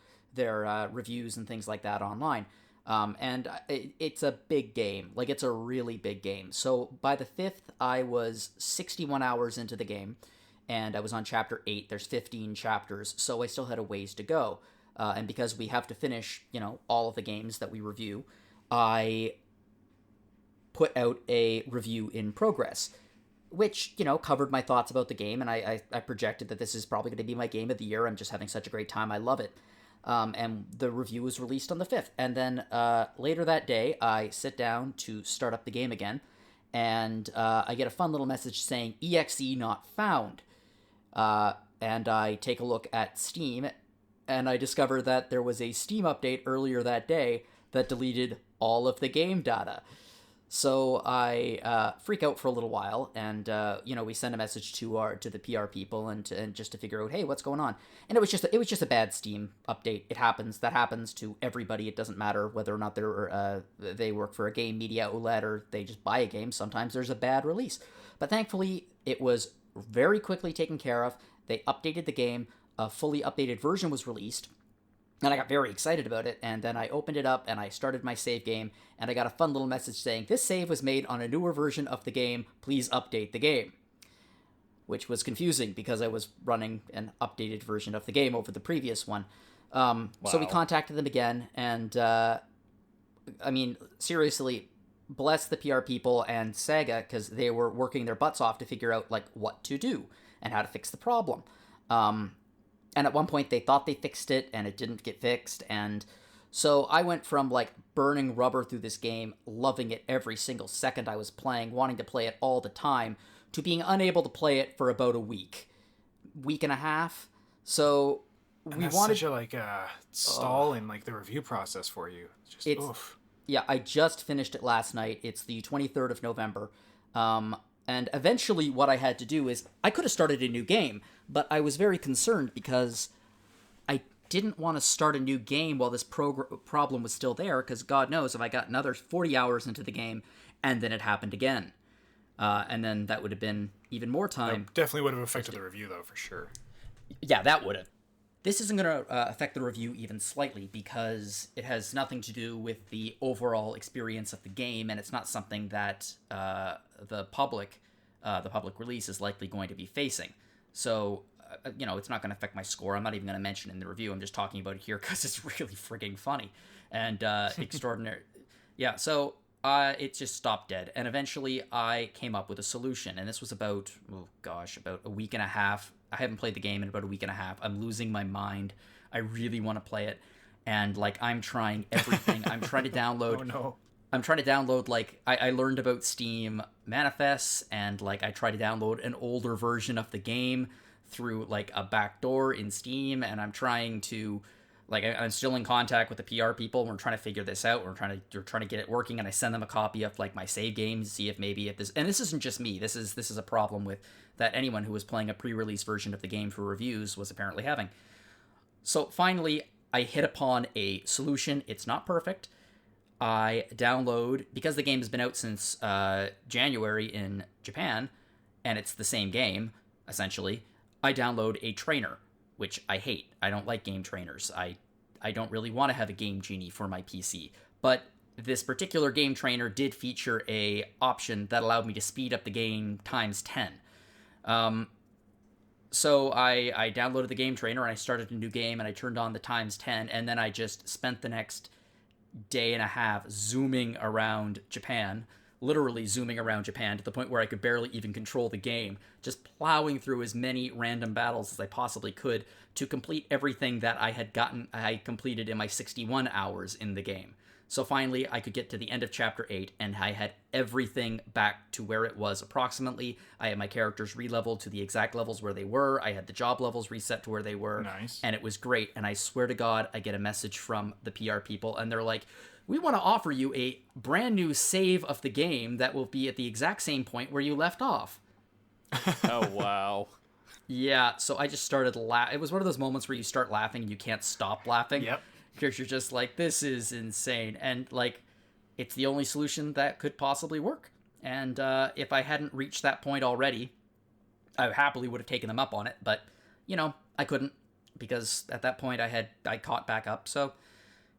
reviews and things like that online. And it's a big game, like it's a really big game. So by the 5th, I was 61 hours into the game, and I was on chapter 8. There's 15 chapters, so I still had a ways to go. And because we have to finish, all of the games that we review, I put out a review in progress, which, covered my thoughts about the game, and I projected that this is probably going to be my game of the year. I'm just having such a great time. I love it. And the review was released on the 5th. And then later that day, I sit down to start up the game again, and I get a fun little message saying exe not found. And I take a look at Steam, and I discover that there was a Steam update earlier that day that deleted all of the game data. So I freak out for a little while, and we send a message to the PR people and just to figure out, hey, what's going on? And it was just a bad Steam update. It happens. That happens to everybody. It doesn't matter whether or not they work for a game media outlet or they just buy a game. Sometimes there's a bad release, but thankfully it was very quickly taken care of. They updated the game. A fully updated version was released. And I got very excited about it, and then I opened it up, and I started my save game, and I got a fun little message saying, this save was made on a newer version of the game, please update the game. Which was confusing, because I was running an updated version of the game over the previous one. Wow. So we contacted them again, and, seriously, bless the PR people and Sega, because they were working their butts off to figure out, what to do, and how to fix the problem. And at one point, they thought they fixed it, and it didn't get fixed. And so I went from, burning rubber through this game, loving it every single second I was playing, wanting to play it all the time, to being unable to play it for about a week and a half. So we wanted such a, stall in, the review process for you. Oof. Yeah, I just finished it last night. It's the 23rd of November. And eventually what I had to do is, I could have started a new game, but I was very concerned because I didn't want to start a new game while this problem was still there, because God knows if I got another 40 hours into the game and then it happened again. And then that would have been even more time. That definitely would have affected the review, though, for sure. Yeah, that would have. This isn't going to affect the review even slightly, because it has nothing to do with the overall experience of the game, and it's not something that the public release is likely going to be facing. So, it's not going to affect my score. I'm not even going to mention it in the review. I'm just talking about it here because it's really frigging funny and extraordinary. Yeah, so it just stopped dead. And eventually I came up with a solution. And this was about a week and a half. I haven't played the game in about a week and a half. I'm losing my mind. I really want to play it. And, I'm trying everything. I'm trying to download... Oh, no. I'm trying to download, I learned about Steam manifests, and, I tried to download an older version of the game through, a backdoor in Steam, and I'm trying to, I'm still in contact with the PR people. We're trying to figure this out. We're trying to get it working, and I send them a copy of, my save game, see if this... And this isn't just me. This is a problem with that anyone who was playing a pre-release version of the game for reviews was apparently having. So, finally, I hit upon a solution. It's not perfect. I download, because the game has been out since January in Japan, and it's the same game, essentially, I download a trainer, which I hate. I don't like game trainers. I don't really want to have a Game Genie for my PC. But this particular game trainer did feature a option that allowed me to speed up the game times 10. So I downloaded the game trainer, and I started a new game, and I turned on the times 10, and then I just spent the next day and a half zooming around Japan, literally zooming around Japan to the point where I could barely even control the game, just plowing through as many random battles as I possibly could to complete everything that I completed in my 61 hours in the game. So finally, I could get to the end of Chapter 8, and I had everything back to where it was approximately. I had my characters re-leveled to the exact levels where they were. I had the job levels reset to where they were. Nice. And it was great. And I swear to God, I get a message from the PR people, and they're like, we want to offer you a brand new save of the game that will be at the exact same point where you left off. Oh, wow. Yeah, so I just started laughing. It was one of those moments where you start laughing and you can't stop laughing. Yep. Because you're just like, this is insane. And, it's the only solution that could possibly work. And if I hadn't reached that point already, I happily would have taken them up on it. But, I couldn't, because at that point I caught back up. So,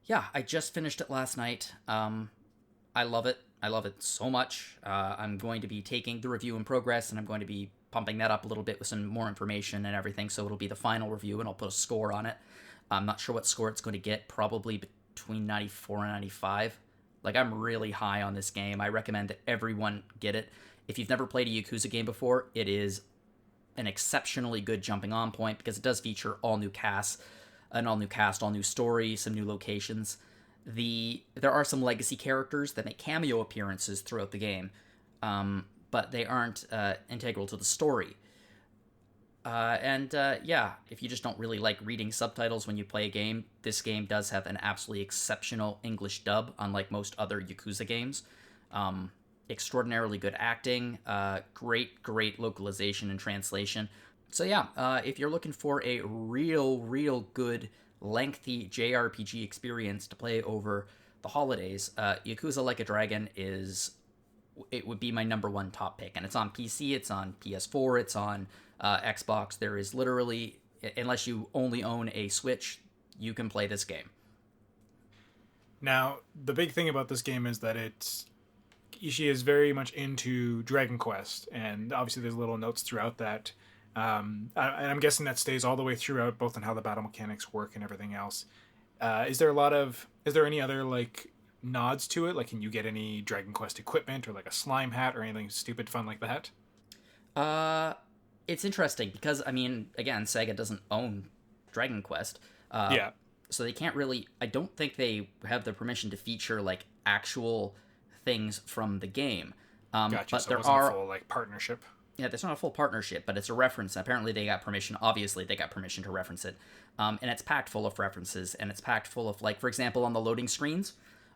yeah, I just finished it last night. I love it. I love it so much. I'm going to be taking the review in progress, and I'm going to be pumping that up a little bit with some more information and everything. So it'll be the final review, and I'll put a score on it. I'm not sure what score it's going to get, probably between 94 and 95. I'm really high on this game. I recommend that everyone get it. If you've never played a Yakuza game before, it is an exceptionally good jumping on point, because it does feature all new casts. an all new cast, all new story, some new locations. There are some legacy characters that make cameo appearances throughout the game, but they aren't integral to the story. If you just don't really like reading subtitles when you play a game, this game does have an absolutely exceptional English dub, unlike most other Yakuza games. Extraordinarily good acting, great localization and translation. So if you're looking for a real good, lengthy JRPG experience to play over the holidays, Yakuza Like a Dragon would be my number one top pick. And it's on PC, it's on PS4, it's on Xbox. There is literally, unless you only own a Switch, you can play this game. Now, the big thing about this game is that Ishii is very much into Dragon Quest, and obviously there's little notes throughout that. And I'm guessing that stays all the way throughout, both in how the battle mechanics work and everything else. Is there any other like nods to it? Like, can you get any Dragon Quest equipment or like a slime hat or anything stupid fun like that? It's interesting because, I mean, again, Sega doesn't own Dragon Quest. So they can't really, I don't think they have the permission to feature like actual things from the game. Gotcha. But so there it wasn't are a full like partnership. Yeah, there's not a full partnership, but it's a reference. Apparently they got permission. Obviously they got permission to reference it. And it's packed full of references, and it's packed full of, like, for example, on the loading screens,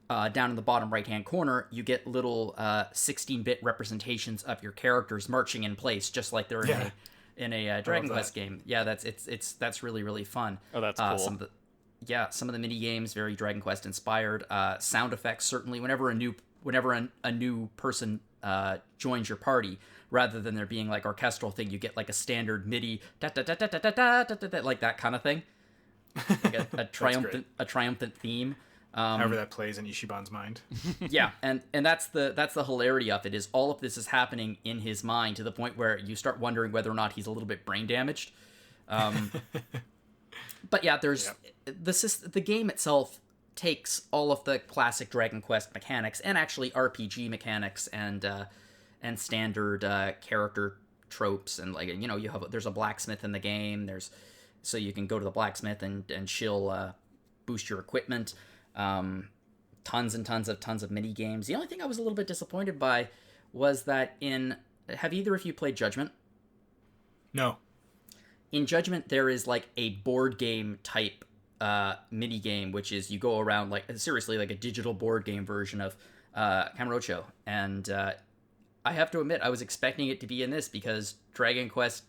down in the bottom right-hand corner, you get little 16-bit representations of your characters marching in place, just like they're in a Dragon Quest game. Yeah, that's really fun. Oh, that's cool. Some of the mini games very Dragon Quest inspired. Sound effects, certainly. Whenever a new person joins your party, rather than there being like orchestral thing, you get like a standard MIDI da da da da da da da da da, like that kind of thing, like a triumphant theme. However that plays in Ishiban's mind. Yeah, and that's the hilarity of it, is all of this is happening in his mind to the point where you start wondering whether or not he's a little bit brain damaged. But yeah, there's the game itself takes all of the classic Dragon Quest mechanics and actually RPG mechanics and standard character tropes, and like, you know, there's a blacksmith in the game. So you can go to the blacksmith and she'll boost your equipment. Tons of mini games. The only thing I was a little bit disappointed by was that have either of you played Judgment? No. In Judgment, there is like a board game type mini game, which is you go around like a digital board game version of Kamurocho, and I have to admit I was expecting it to be in this, because Dragon Quest,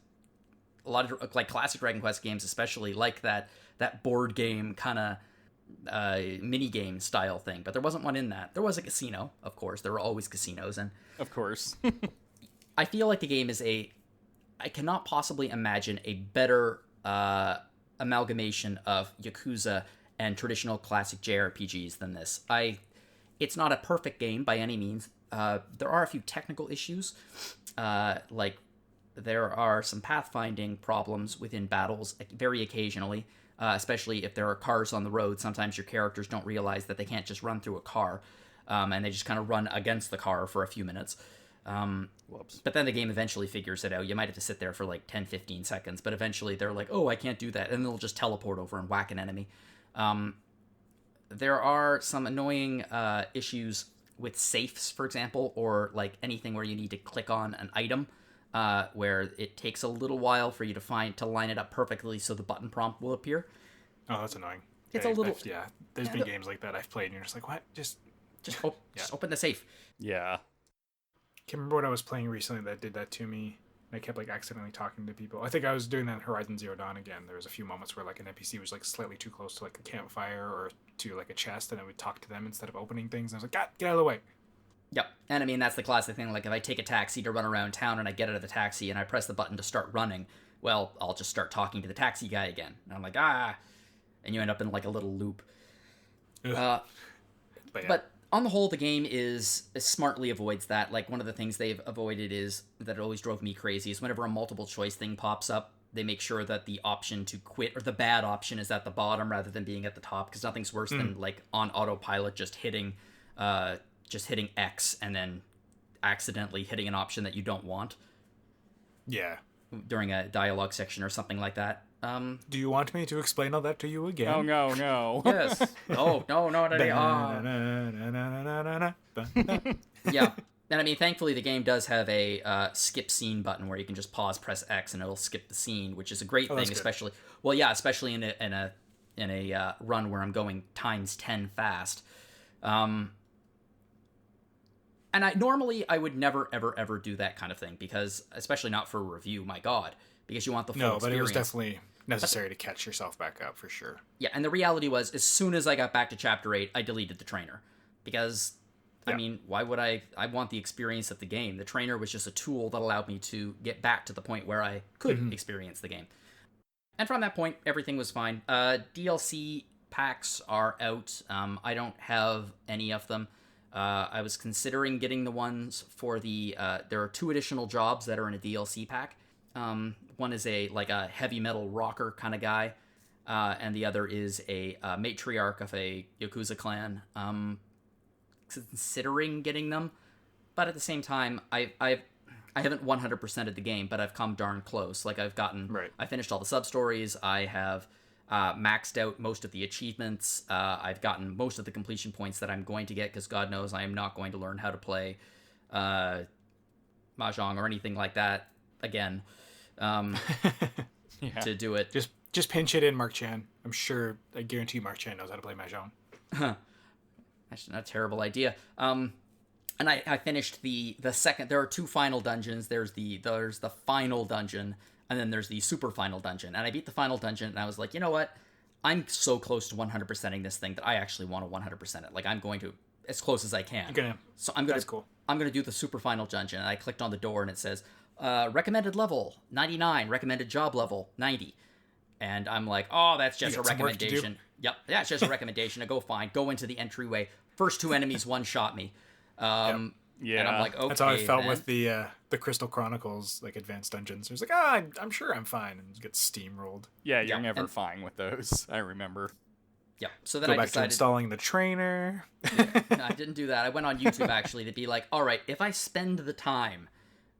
a lot of like classic Dragon Quest games especially, like that board game kind of mini game style thing, but there wasn't one in that. There was a casino, of course. There were always casinos, and of course. I feel like the game is I cannot possibly imagine a better amalgamation of Yakuza and traditional classic JRPGs than this. It's not a perfect game by any means. There are a few technical issues, like there are some pathfinding problems within battles very occasionally, especially if there are cars on the road. Sometimes your characters don't realize that they can't just run through a car, and they just kind of run against the car for a few minutes. Whoops. But then the game eventually figures it out. You might have to sit there for like 10-15 seconds, but eventually they're like, oh, I can't do that, and they'll just teleport over and whack an enemy. There are some annoying issues with safes, for example, or like anything where you need to click on an item, where it takes a little while for you to line it up perfectly so the button prompt will appear. Oh, that's annoying. It's a little... There's been games like that I've played, and you're just like, what? Just open the safe. Yeah. Can't remember what I was playing recently that did that to me. I kept like accidentally talking to people. I think I was doing that in Horizon Zero Dawn again. There was a few moments where like an NPC was like slightly too close to like a campfire or to like a chest, and I would talk to them instead of opening things. And I was like, God, get out of the way. Yep. And I mean, that's the classic thing. Like, if I take a taxi to run around town and I get out of the taxi and I press the button to start running, well, I'll just start talking to the taxi guy again. And I'm like, and you end up in like a little loop. But on the whole, the game smartly avoids that. Like, one of the things they've avoided is that it always drove me crazy is whenever a multiple choice thing pops up, they make sure that the option to quit, or the bad option, is at the bottom rather than being at the top, because nothing's worse than like on autopilot just hitting X and then accidentally hitting an option that you don't want. Yeah. During a dialogue section or something like that. Do you want me to explain all that to you again? Oh, no. Yes. Oh, no. Yeah. And I mean, thankfully, the game does have a skip scene button where you can just pause, press X, and it'll skip the scene, which is a great thing, especially. Well, yeah, especially in a run where I'm going times 10 fast. And I would never ever do that kind of thing, because especially not for a review. My God, because you want the full experience. No, but it was definitely necessary to catch yourself back up for sure. Yeah, and the reality was, as soon as I got back to Chapter 8, I deleted the trainer, because. I mean, why would I want the experience of the game. The trainer was just a tool that allowed me to get back to the point where I could experience the game. And from that point, everything was fine. DLC packs are out. I don't have any of them. I was considering getting the ones for the... there are 2 additional jobs that are in a DLC pack. One is a heavy metal rocker kind of guy. And the other is a matriarch of a Yakuza clan. Considering getting them, but at the same time, I haven't 100%ed the game, but I've come darn close. Like, I finished all the sub-stories, I have maxed out most of the achievements, I've gotten most of the completion points that I'm going to get, because God knows I am not going to learn how to play Mahjong or anything like that again to do it. Just pinch it in, Mark Chan. I guarantee Mark Chan knows how to play Mahjong. That's not a terrible idea. And I finished the second. There are 2 final dungeons. There's the final dungeon, and then there's the super final dungeon. And I beat the final dungeon, and I was like, you know what? I'm so close to 100%ing this thing that I actually want to 100% it. Like, I'm going to as close as I can. That's cool. I'm gonna do the super final dungeon. And I clicked on the door, and it says recommended level 99, recommended job level 90. And I'm like, oh, that's just a recommendation. Yep, yeah, it's just a recommendation. I go into the entryway. First 2 enemies one-shot me. Yeah. And I'm like, okay, that's how I felt with the Crystal Chronicles, advanced dungeons. It was like, I'm sure I'm fine, and get steamrolled. Yeah, you're never fine with those. I remember. Yeah, so then I decided... back to installing the trainer. No, I didn't do that. I went on YouTube, actually, to be like, all right, if I spend the time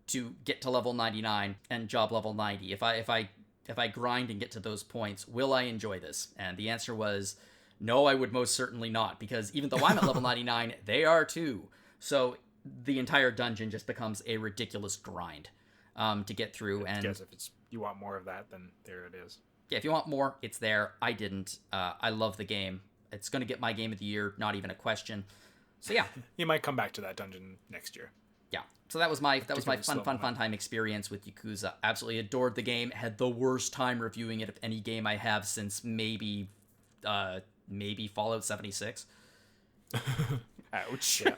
to get to level 99 and job level 90, if I grind and get to those points, will I enjoy this? And the answer was, no, I would most certainly not, because even though I'm at level 99, they are too. So the entire dungeon just becomes a ridiculous grind to get through. And I guess if you want more of that, then there it is. Yeah, if you want more, it's there. I didn't. I love the game. It's going to get my game of the year, not even a question. So yeah. You might come back to that dungeon next year. Yeah. So that was my fun time experience with Yakuza. Absolutely adored the game. Had the worst time reviewing it of any game I have since maybe Fallout 76. Ouch. Yeah,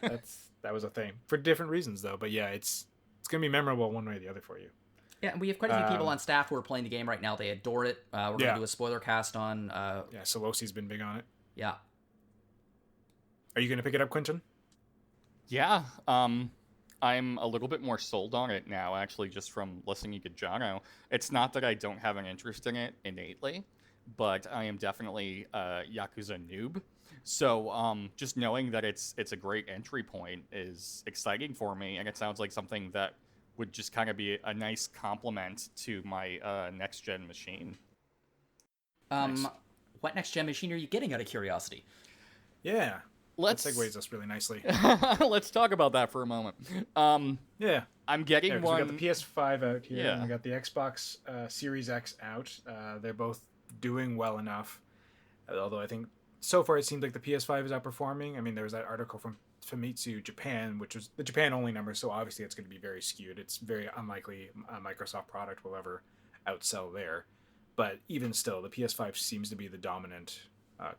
that was a thing for different reasons though. But yeah, it's gonna be memorable one way or the other for you. Yeah, and we have quite a few people on staff who are playing the game right now. They adore it. We're gonna do a spoiler cast on. Yeah, Solosi's been big on it. Yeah. Are you gonna pick it up, Quinton? Yeah. I'm a little bit more sold on it now, actually, just from listening to Jono. It's not that I don't have an interest in it innately, but I am definitely a Yakuza noob. So just knowing that it's a great entry point is exciting for me, and it sounds like something that would just kind of be a nice complement to my next-gen machine. Nice. What next-gen machine are you getting, out of curiosity? Yeah. That segues us really nicely. Let's talk about that for a moment. Yeah. I'm getting one. We got the PS5 out here, Yeah. and we got the Xbox Series X out. They're both doing well enough. Although I think so far it seems like the PS5 is outperforming. I mean, there was that article from Famitsu Japan, which was the Japan-only number, so obviously it's going to be very skewed. It's very unlikely a Microsoft product will ever outsell there. But even still, the PS5 seems to be the dominant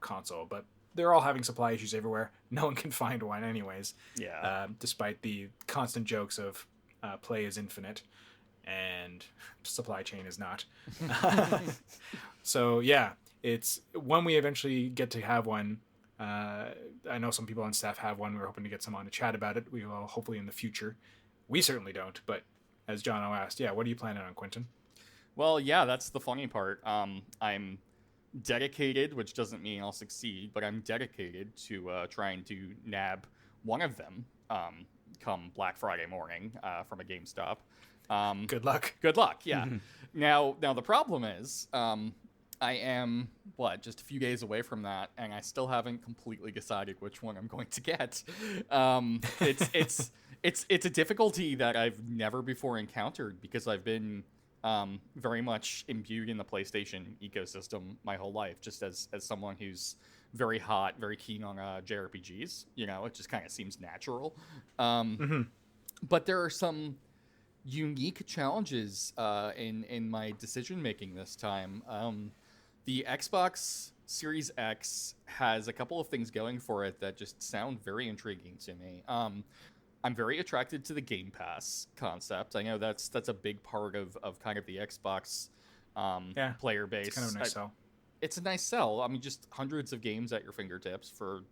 console. But they're all having supply issues everywhere. No one can find one anyways. Yeah. Despite the constant jokes of play is infinite and supply chain is not. So yeah, it's when we eventually get to have one. I know some people on staff have one. We're hoping to get some on to chat about it. We will hopefully in the future. We certainly don't, but as Jono asked, yeah, what are you planning on, Quinton? Well, yeah, that's the funny part. I'm dedicated, which doesn't mean I'll succeed, but I'm dedicated to trying to nab one of them come Black Friday morning from a GameStop. Good luck. Good luck. Yeah. Now the problem is, I am just a few days away from that, and I still haven't completely decided which one I'm going to get. It's a difficulty that I've never before encountered because I've been very much imbued in the PlayStation ecosystem my whole life, just as someone who's very hot, very keen on JRPGs. It just kind of seems natural. But there are some unique challenges in my decision making this time. The Xbox Series X has a couple of things going for it that just sound very intriguing to me. I'm very attracted to the Game Pass concept. I know that's a big part of kind of the Xbox player base. It's kind of a nice sell. It's a nice sell. I mean, just hundreds of games at your fingertips for...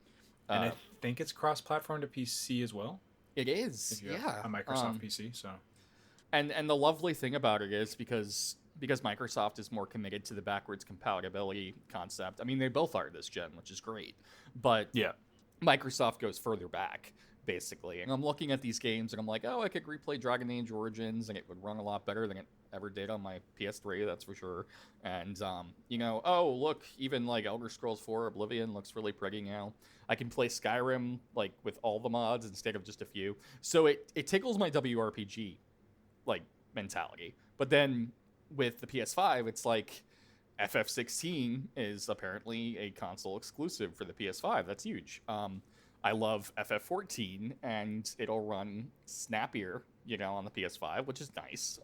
and I think it's cross-platform to PC as well. It is, if you have a Microsoft PC, so... And the lovely thing about it is because Microsoft is more committed to the backwards compatibility concept. I mean, they both are this gen, which is great. But yeah, Microsoft goes further back, basically. And I'm looking at these games, and I'm like, oh, I could replay Dragon Age Origins, and it would run a lot better than it ever did on my PS3, that's for sure. And, oh, look, even, like, Elder Scrolls 4 Oblivion looks really pretty now. I can play Skyrim, like, with all the mods instead of just a few. So it tickles my WRPG mentality. But then with the PS5, it's like FF16 is apparently a console exclusive for the PS5. That's huge. I love FF14, and it'll run snappier, on the PS5, which is nice.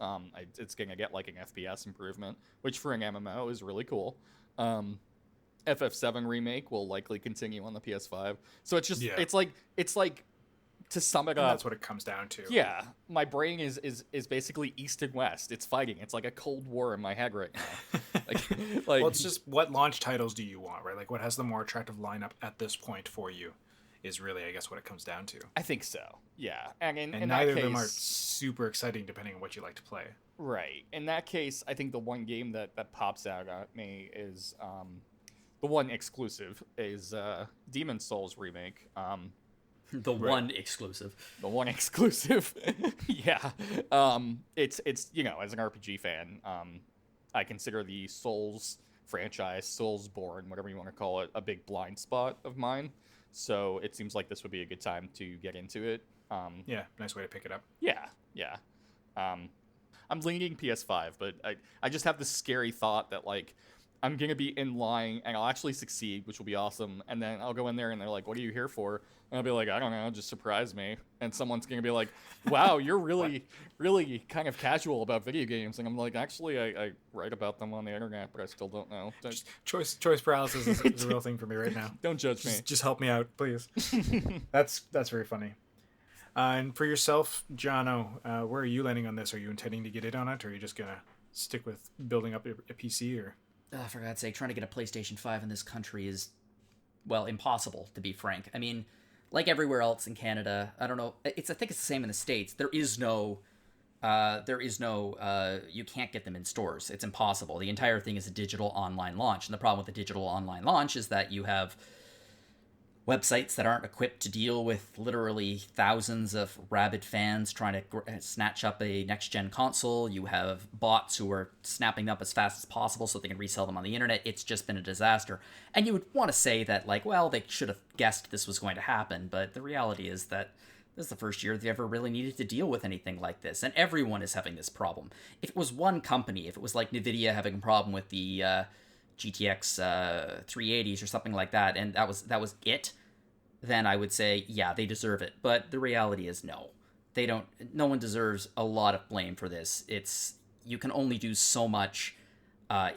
It's going to get like an FPS improvement, which for an MMO is really cool. FF7 remake will likely continue on the PS5. So it's just, it's like to sum it up, that's what it comes down to. Yeah, my brain is basically east and west. It's fighting. It's like a cold war in my head right now. Well, it's just what launch titles do you want, right? Like, what has the more attractive lineup at this point for you is really, I guess, what it comes down to. I think so. Yeah, and in neither that case, of them are super exciting depending on what you like to play. Right. In that case, I think the one game that pops out at me is the one exclusive is Demon's Souls remake. The one exclusive. The one exclusive. Yeah. It's as an RPG fan, I consider the Souls franchise, Soulsborne, whatever you want to call it, a big blind spot of mine. So it seems like this would be a good time to get into it. Yeah, nice way to pick it up. Yeah. I'm leaning PS5, but I just have this scary thought that, like, I'm going to be in line and I'll actually succeed, which will be awesome. And then I'll go in there and they're like, what are you here for? And I'll be like, I don't know, just surprise me. And someone's going to be like, wow, you're really, really kind of casual about video games. And I'm like, actually, I write about them on the internet, but I still don't know. Choice paralysis is a real thing for me right now. Don't judge me. Just help me out, please. That's very funny. And for yourself, Jono, where are you landing on this? Are you intending to get in on it, or are you just going to stick with building up a PC? Or for God's sake, trying to get a PlayStation 5 in this country is, well, impossible, to be frank. I mean, like everywhere else in Canada, I don't know. I think it's the same in the States. There is no, you can't get them in stores. It's impossible. The entire thing is a digital online launch. And the problem with the digital online launch is that you have websites that aren't equipped to deal with literally thousands of rabid fans trying to snatch up a next-gen console. You have bots who are snapping up as fast as possible so they can resell them on the internet. It's just been a disaster. And you would want to say that, like, well, they should have guessed this was going to happen, but the reality is that this is the first year they ever really needed to deal with anything like this, and everyone is having this problem. If it was one company, if it was like NVIDIA having a problem with the GTX 380s or something like that, and that was it, then I would say, yeah, they deserve it. But the reality is no. They don't. No one deserves a lot of blame for this. You can only do so much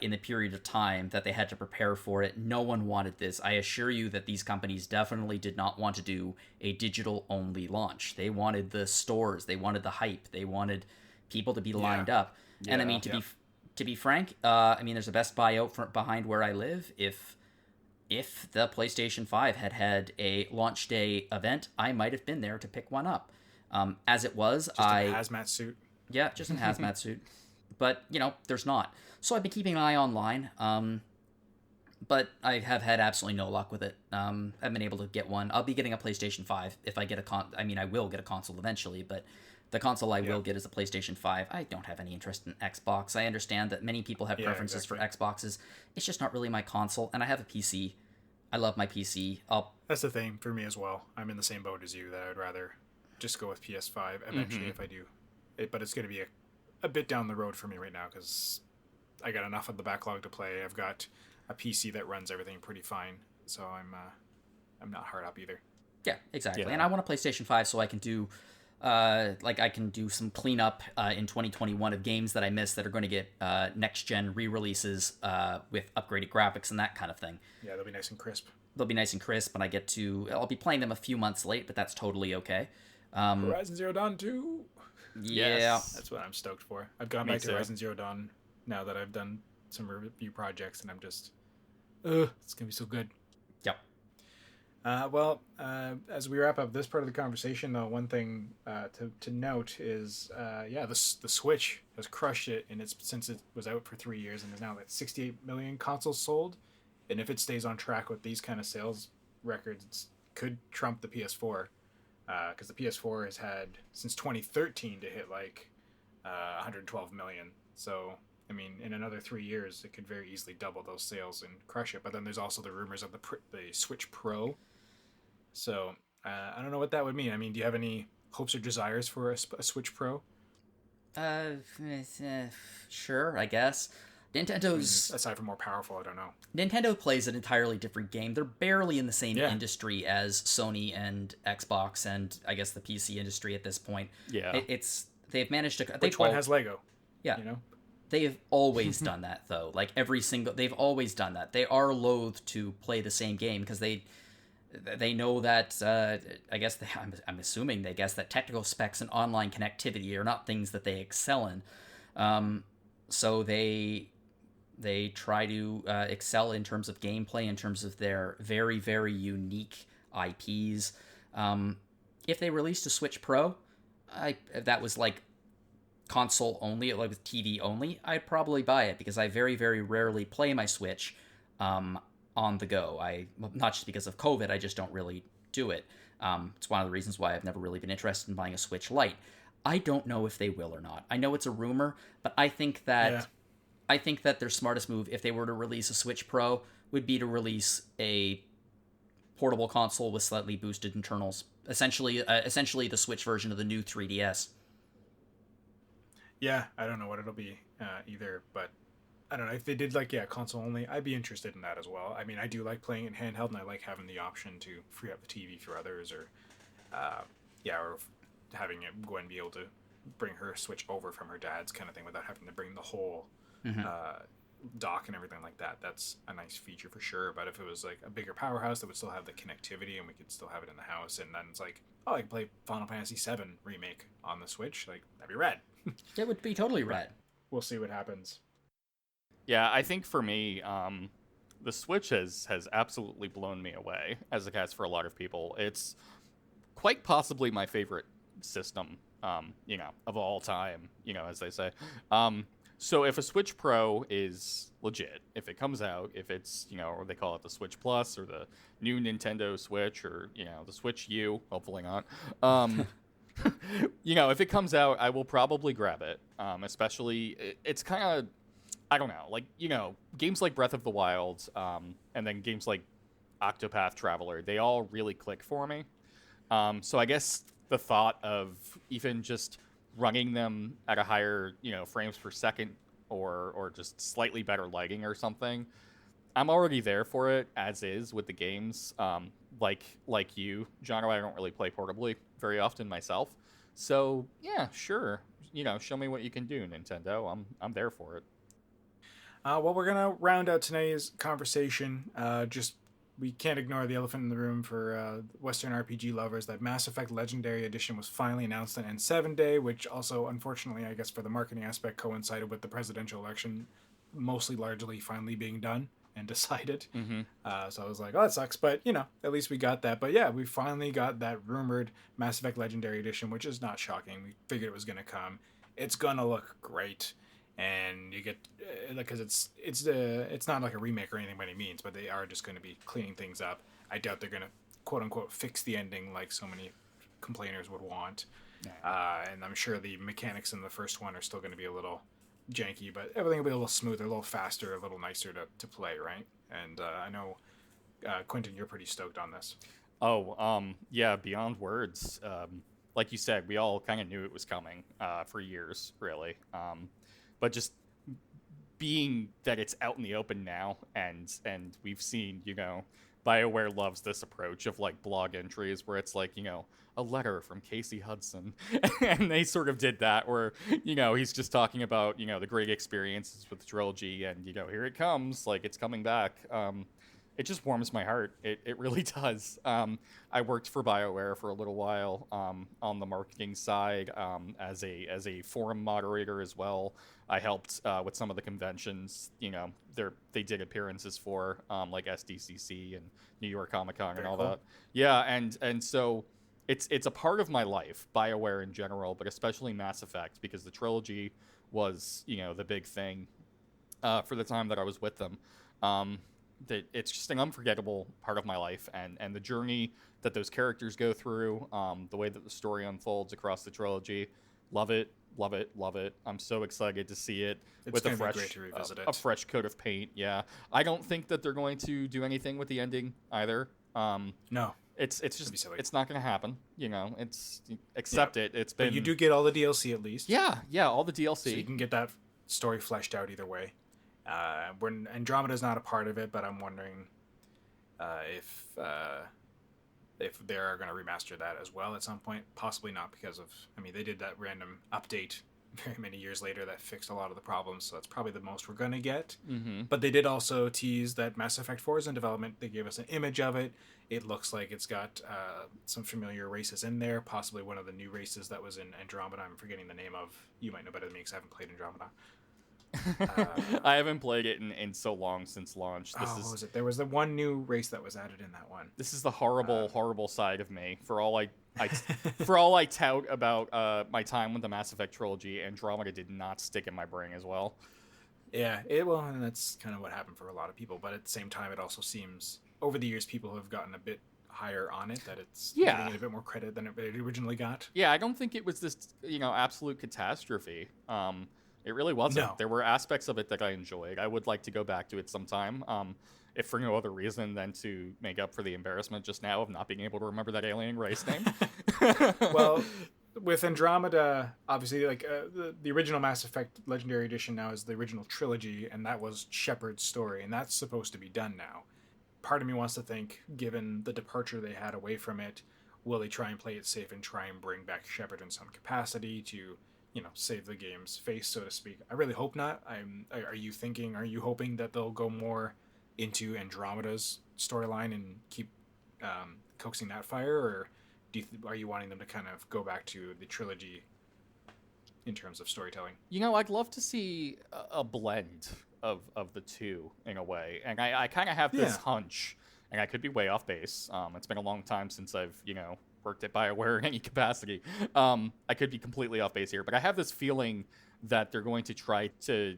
in the period of time that they had to prepare for it. No one wanted this. I assure you that these companies definitely did not want to do a digital-only launch. They wanted the stores. They wanted the hype. They wanted people to be lined up. Yeah, and I mean, to be frank, there's a Best Buy out behind where I live. If the PlayStation 5 had had a launch day event, I might have been there to pick one up. As it was, just in a hazmat suit. Yeah, just in a hazmat suit. But, there's not. So I've been keeping an eye online, but I have had absolutely no luck with it. I haven't been able to get one. I'll be getting a PlayStation 5 if I get I will get a console eventually, but The console I will get is a PlayStation 5. I don't have any interest in Xbox. I understand that many people have preferences for Xboxes. It's just not really my console, and I have a PC. I love my PC. That's the thing for me as well. I'm in the same boat as you, that I would rather just go with PS5 eventually if I do. But it's going to be a bit down the road for me right now because I got enough of the backlog to play. I've got a PC that runs everything pretty fine, so I'm not hard up either. Yeah, exactly. Yeah. And I want a PlayStation 5 so I can do I can do some cleanup in 2021 of games that I missed that are going to get next-gen re-releases with upgraded graphics and that kind of thing. Yeah, they'll be nice and crisp. They'll be nice and crisp, and I'll be playing them a few months late, but that's totally okay. Horizon Zero Dawn 2. Yeah. Yes. That's what I'm stoked for. I've gone back to Horizon Zero Dawn now that I've done some review projects, and I'm just, it's going to be so good. Yep. As we wrap up this part of the conversation, though, one thing to note is, the Switch has crushed it, and since it was out for 3 years and is now at 68 million consoles sold, and if it stays on track with these kind of sales records, it could trump the PS4, because the PS4 has had since 2013 to hit 112 million. So, I mean, in another 3 years, it could very easily double those sales and crush it. But then there's also the rumors of the Switch Pro. So, I don't know what that would mean. I mean, do you have any hopes or desires for a Switch Pro? Sure, I guess. Nintendo's... aside from more powerful, I don't know. Nintendo plays an entirely different game. They're barely in the same industry as Sony and Xbox and, I guess, the PC industry at this point. Yeah. They've managed to... Which one has Lego? Yeah. You know? They have always done that, though. They've always done that. They are loath to play the same game because they know that, I'm assuming they guess that technical specs and online connectivity are not things that they excel in. So they try to excel in terms of gameplay, in terms of their very, very unique IPs. If they released a Switch Pro, that was console only, with TV only, I'd probably buy it because I very, very rarely play my Switch on the go. Not just because of COVID, I just don't really do it. It's one of the reasons why I've never really been interested in buying a Switch Lite. I don't know if they will or not. I know it's a rumor, but I think that their smartest move, if they were to release a Switch Pro, would be to release a portable console with slightly boosted internals. Essentially the Switch version of the new 3DS. Yeah, I don't know what it'll be either, but I don't know. If they did console only, I'd be interested in that as well. I mean, I do like playing in handheld, and I like having the option to free up the TV for others, or having it go and be able to bring her Switch over from her dad's kind of thing without having to bring the whole dock and everything like that. That's a nice feature for sure. But if it was a bigger powerhouse that would still have the connectivity and we could still have it in the house, and then it's I can play Final Fantasy VII Remake on the Switch, that'd be rad. It would be totally rad. We'll see what happens. Yeah, I think for me, the Switch has absolutely blown me away, as it has for a lot of people. It's quite possibly my favorite system, of all time, as they say. So if a Switch Pro is legit, if it comes out, if it's, or they call it the Switch Plus or the new Nintendo Switch or, the Switch U, hopefully not. If it comes out, I will probably grab it. Especially, it's kind of, I don't know, games like Breath of the Wild, and then games like Octopath Traveler, they all really click for me. So I guess the thought of even just running them at a higher, frames per second or just slightly better lighting or something, I'm already there for it as is with the games. Like you, Jono, I don't really play portably very often myself. So yeah, sure. Show me what you can do, Nintendo. I'm there for it. We're gonna round out today's conversation. We can't ignore the elephant in the room for Western RPG lovers. That Mass Effect Legendary Edition was finally announced on N7 Day, which also, unfortunately, I guess for the marketing aspect, coincided with the presidential election, largely finally being done and decided. Mm-hmm. So I was like, oh, that sucks. But, at least we got that. But yeah, we finally got that rumored Mass Effect Legendary Edition, which is not shocking. We figured it was going to come. It's going to look great. And you get, because it's not like a remake or anything by any means, but they are just going to be cleaning things up. I doubt they're going to, quote unquote, fix the ending like so many complainers would want. And I'm sure the mechanics in the first one are still going to be a little janky, but everything will be a little smoother, a little faster, a little nicer to play, right? And I know, Quinton, you're pretty stoked on this. Yeah, beyond words. Like you said, we all kind of knew it was coming for years, really. But just being that it's out in the open now, and we've seen, BioWare loves this approach of like blog entries where it's like, a letter from Casey Hudson, and they sort of did that where, he's just talking about, the great experiences with the trilogy, and here it comes, like it's coming back. It just warms my heart. It really does. I worked for BioWare for a little while on the marketing side as a forum moderator as well. I helped with some of the conventions. They did appearances for like SDCC and New York Comic Con and all that. Yeah, and so it's a part of my life, BioWare in general, but especially Mass Effect, because the trilogy was the big thing for the time that I was with them. That it's just an unforgettable part of my life, and the journey that those characters go through, the way that the story unfolds across the trilogy, love it. I'm so excited to see it with a fresh coat of paint. Yeah, I don't think that they're going to do anything with the ending either. No, it's just it's not going to happen. It's accept it. It's been. But you do get all the DLC at least. Yeah, all the DLC. So you can get that story fleshed out either way. When Andromeda's not a part of it, but I'm wondering if they are going to remaster that as well at some point. Possibly not, because they did that random update very many years later that fixed a lot of the problems, so that's probably the most we're going to get. Mm-hmm. But they did also tease that Mass Effect 4 is in development. They gave us an image of it. It looks like it's got some familiar races in there, possibly one of the new races that was in Andromeda. I'm forgetting the name of. You might know better than me because I haven't played Andromeda. I haven't played it in so long since launch. What was it? There was the one new race that was added in that one. This is the horrible side of me. For all I tout about my time with the Mass Effect trilogy, Andromeda did not stick in my brain as well. Yeah, and that's kind of what happened for a lot of people. But at the same time, it also seems over the years people have gotten a bit higher on it, that it's getting it a bit more credit than it originally got. Yeah, I don't think it was this absolute catastrophe. It really wasn't. No. There were aspects of it that I enjoyed. I would like to go back to it sometime, if for no other reason than to make up for the embarrassment just now of not being able to remember that alien race name. Well, with Andromeda, obviously, like the original Mass Effect Legendary Edition now is the original trilogy, and that was Shepard's story, and that's supposed to be done now. Part of me wants to think, given the departure they had away from it, will they try and play it safe and try and bring back Shepard in some capacity to save the game's face, so to speak? I really hope not. Are you hoping that they'll go more into Andromeda's storyline and keep coaxing that fire, or are you wanting them to kind of go back to the trilogy in terms of storytelling? I'd love to see a blend of the two in a way, and I kind of have this hunch, and I could be way off base. It's been a long time since I've worked at BioWare in any capacity. I could be completely off base here, but I have this feeling that they're going to try to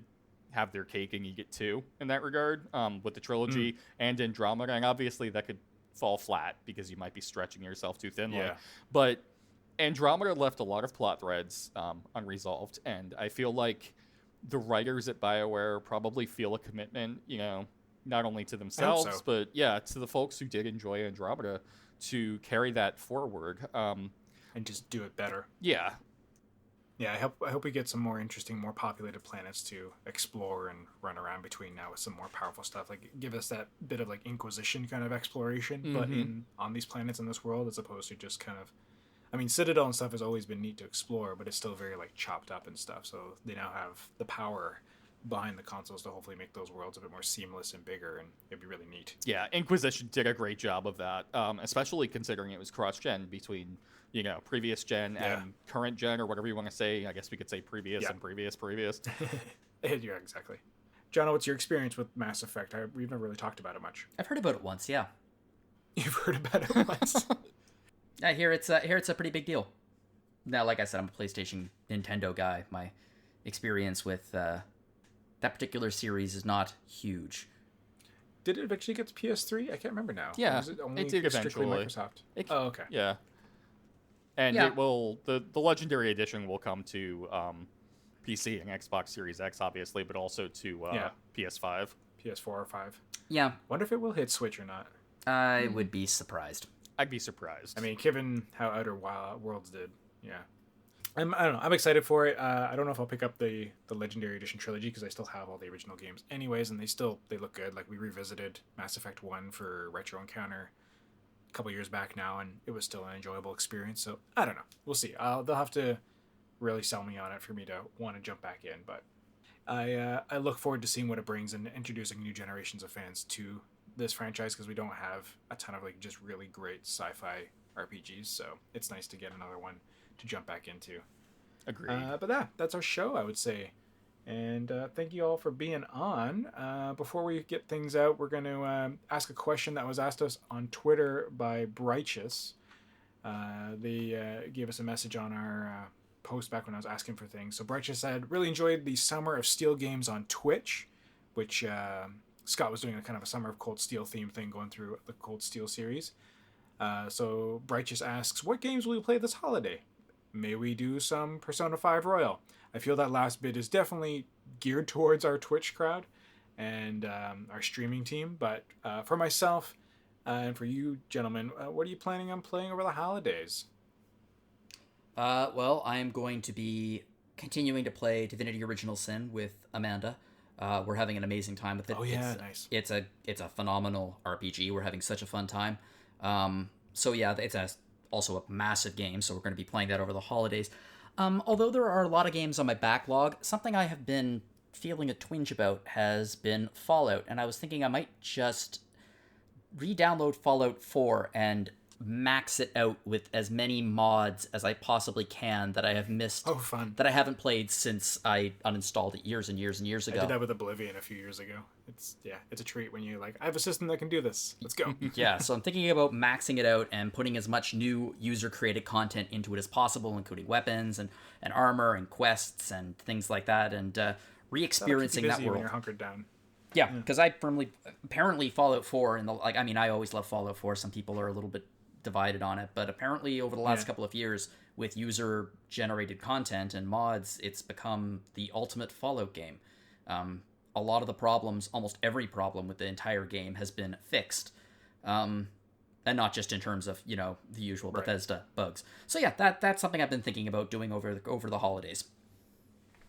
have their cake and eat it too in that regard, with the trilogy and Andromeda. And obviously that could fall flat because you might be stretching yourself too thinly. Yeah. But Andromeda left a lot of plot threads unresolved, and I feel like the writers at BioWare probably feel a commitment, not only to themselves, but to the folks who did enjoy Andromeda, to carry that forward and just do it better. Yeah, I hope we get some more interesting, more populated planets to explore and run around between now with some more powerful stuff. Like, give us that bit of like Inquisition kind of exploration, but on these planets in this world, as opposed to just kind of. Citadel and stuff has always been neat to explore, but it's still very like chopped up and stuff. So they now have the power behind the consoles to hopefully make those worlds a bit more seamless and bigger, and it'd be really neat. Yeah, Inquisition did a great job of that, especially considering it was cross-gen between, previous gen and current gen, or whatever you want to say. I guess we could say previous and previous. Yeah, exactly. Jono, what's your experience with Mass Effect? We've never really talked about it much. I've heard about it once, yeah. You've heard about it once? I hear it's a pretty big deal. Now, like I said, I'm a PlayStation Nintendo guy. My experience with that particular series is not huge. Did it eventually get to PS3? I can't remember now. Yeah, was it only it did strictly eventually. Microsoft? Okay. Yeah. And Yeah. it will the Legendary Edition will come to PC and Xbox Series X, obviously, but also to PS5. PS4 or 5. Yeah. Wonder if it will hit Switch or not. I would be surprised. I'd be surprised. I mean, given how Outer Worlds did, yeah. I don't know. I'm excited for it. I don't know if I'll pick up the Legendary Edition trilogy because I still have all the original games anyways, and they look good. Like, we revisited Mass Effect 1 for Retro Encounter a couple years back now, and it was still an enjoyable experience. So, I don't know. We'll see. They'll have to really sell me on it for me to want to jump back in, but I look forward to seeing what it brings and introducing new generations of fans to this franchise because we don't have a ton of like just really great sci-fi RPGs, so it's nice to get another one to jump back into. Agreed. But that's our show, I would say. And thank you all for being on. Before we get things out, we're going to ask a question that was asked us on Twitter by Brighteous. They gave us a message on our post back when I was asking for things. So Brighteous said, really enjoyed the Summer of Steel games on Twitch, which Scott was doing a kind of a Summer of Cold Steel theme thing going through the Cold Steel series. So Brighteous asks, what games will you play this holiday? May we do some Persona 5 Royal? I feel that last bit is definitely geared towards our Twitch crowd and our streaming team. But for myself and for you, gentlemen, what are you planning on playing over the holidays? Well, I am going to be continuing to play Divinity Original Sin with Amanda. We're having an amazing time with it. Oh yeah, nice. It's a phenomenal RPG. We're having such a fun time. So yeah, it's also a massive game, so we're going to be playing that over the holidays. Although there are a lot of games on my backlog, something I have been feeling a twinge about has been Fallout, and I was thinking I might just re-download Fallout 4 and max it out with as many mods as I possibly can that I have missed. Oh, fun. That I haven't played since I uninstalled it years and years and years ago. I did that with Oblivion a few years ago. It's a treat when you're like, I have a system that can do this. Let's go. Yeah, so I'm thinking about maxing it out and putting as much new user-created content into it as possible, including weapons and armor and quests and things like that, and re-experiencing that world. When you're hunkered down. Yeah, because apparently Fallout 4, I always love Fallout 4. Some people are a little bit divided on it, but apparently over the last couple of years with user-generated content and mods, it's become the ultimate Fallout game. A lot of the problems, almost every problem with the entire game has been fixed. And not just in terms of, the usual Bethesda bugs. So yeah, that's something I've been thinking about doing over the holidays.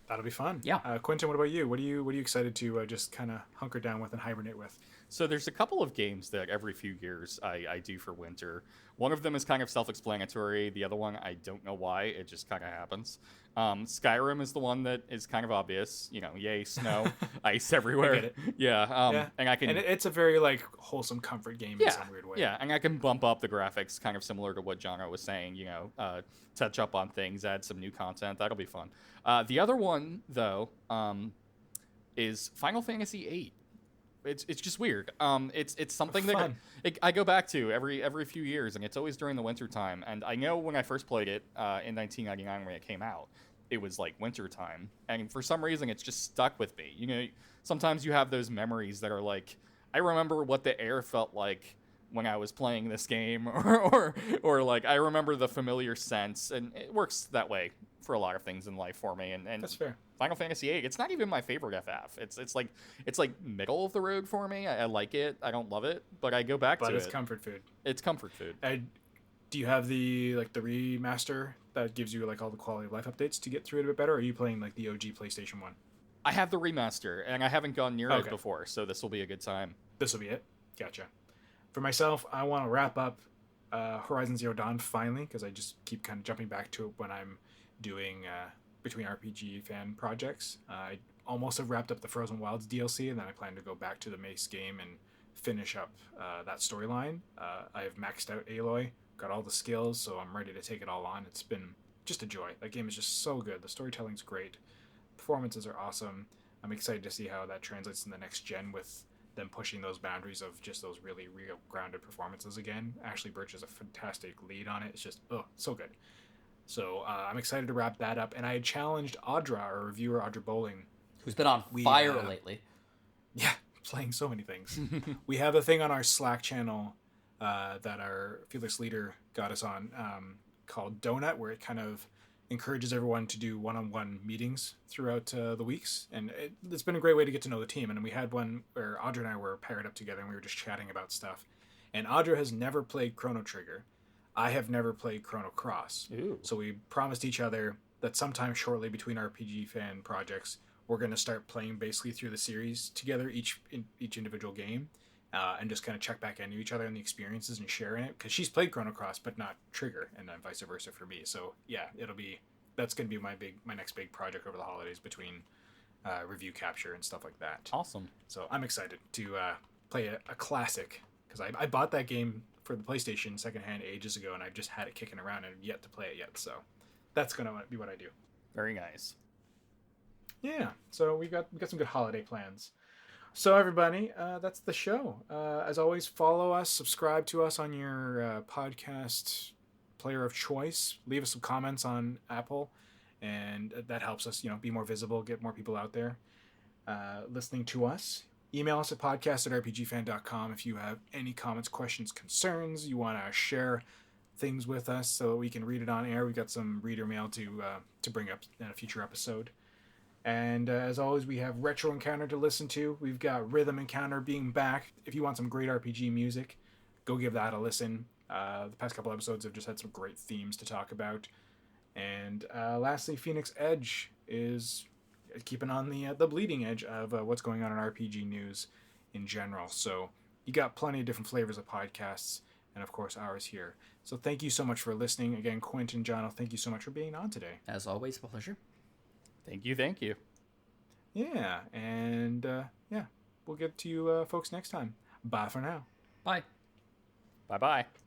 That'll be fun. Yeah. Quinton, what about you? What are you excited to just kind of hunker down with and hibernate with? So there's a couple of games that every few years I do for winter. One of them is kind of self-explanatory. The other one, I don't know why. It just kind of happens. Skyrim is the one that is kind of obvious. Yay, snow, ice everywhere. I get it. Yeah. And I can. And it's a very wholesome comfort game in some weird way. Yeah, and I can bump up the graphics, kind of similar to what Jono was saying. Touch up on things, add some new content. That'll be fun. The other one though is Final Fantasy VIII. It's just weird. It's something that I go back to every few years, and it's always during the winter time. And I know when I first played it in 1999 when it came out, it was like winter time, and for some reason it's just stuck with me. Sometimes you have those memories that are like, I remember what the air felt like when I was playing this game, or like I remember the familiar sense, and it works that way for a lot of things in life for me. And that's fair. Final Fantasy VIII, it's not even my favorite FF. It's like middle of the road for me. I like it. I don't love it, but I go back to it. But it's comfort food. It's comfort food. Do you have the remaster that gives you all the quality of life updates to get through it a bit better? Or are you playing the OG PlayStation 1? I have the remaster, and I haven't gone near it before, so this will be a good time. This will be it. Gotcha. For myself, I want to wrap up Horizon Zero Dawn finally, because I just keep kind of jumping back to it when I'm doing between RPG fan projects. I almost have wrapped up the Frozen Wilds DLC, and then I plan to go back to the Mace game and finish up that storyline. I have maxed out Aloy, got all the skills, so I'm ready to take it all on. It's been just a joy. That game is just so good. The storytelling's great. Performances are awesome. I'm excited to see how that translates in the next gen with them pushing those boundaries of just those really real grounded performances again. Ashley Birch is a fantastic lead on it. It's just, so good. So I'm excited to wrap that up. And I had challenged Audra, our reviewer, Audra Bowling. Who's been on fire lately. Yeah, playing so many things. We have a thing on our Slack channel that our fearless leader got us on called Donut, where it kind of encourages everyone to do one-on-one meetings throughout the weeks, and it's been a great way to get to know the team. And we had one where Audra and I were paired up together, and we were just chatting about stuff. And Audra has never played Chrono Trigger. I have never played Chrono Cross. Ooh. So we promised each other that sometime shortly between RPG fan projects, we're going to start playing basically through the series together, each individual game, and just kind of check back into each other and the experiences and share in it. Because she's played Chrono Cross, but not Trigger, and then vice versa for me. So yeah, that's going to be my next big project over the holidays between review capture and stuff like that. Awesome. So I'm excited to play a classic, because I bought that game for the PlayStation secondhand ages ago, and I've just had it kicking around and I've yet to play it yet. So that's going to be what I do. Very nice. Yeah, so we got some good holiday plans. So everybody, that's the show. As always, follow us, subscribe to us on your podcast player of choice. Leave us some comments on Apple, and that helps us, be more visible, get more people out there listening to us. Email us at podcast@rpgfan.com if you have any comments, questions, concerns. You want to share things with us so that we can read it on air. We've got some reader mail to bring up in a future episode. And as always, we have Retro Encounter to listen to. We've got Rhythm Encounter being back. If you want some great RPG music, go give that a listen. The past couple episodes have just had some great themes to talk about. And lastly, Phoenix Edge is keeping on the bleeding edge of what's going on in RPG news in general. So you got plenty of different flavors of podcasts, and of course ours here. So thank you so much for listening. Again, Quinton, Jono, thank you so much for being on today. As always, a pleasure. Thank you. Yeah, and we'll get to you folks next time. Bye for now. Bye. Bye-bye.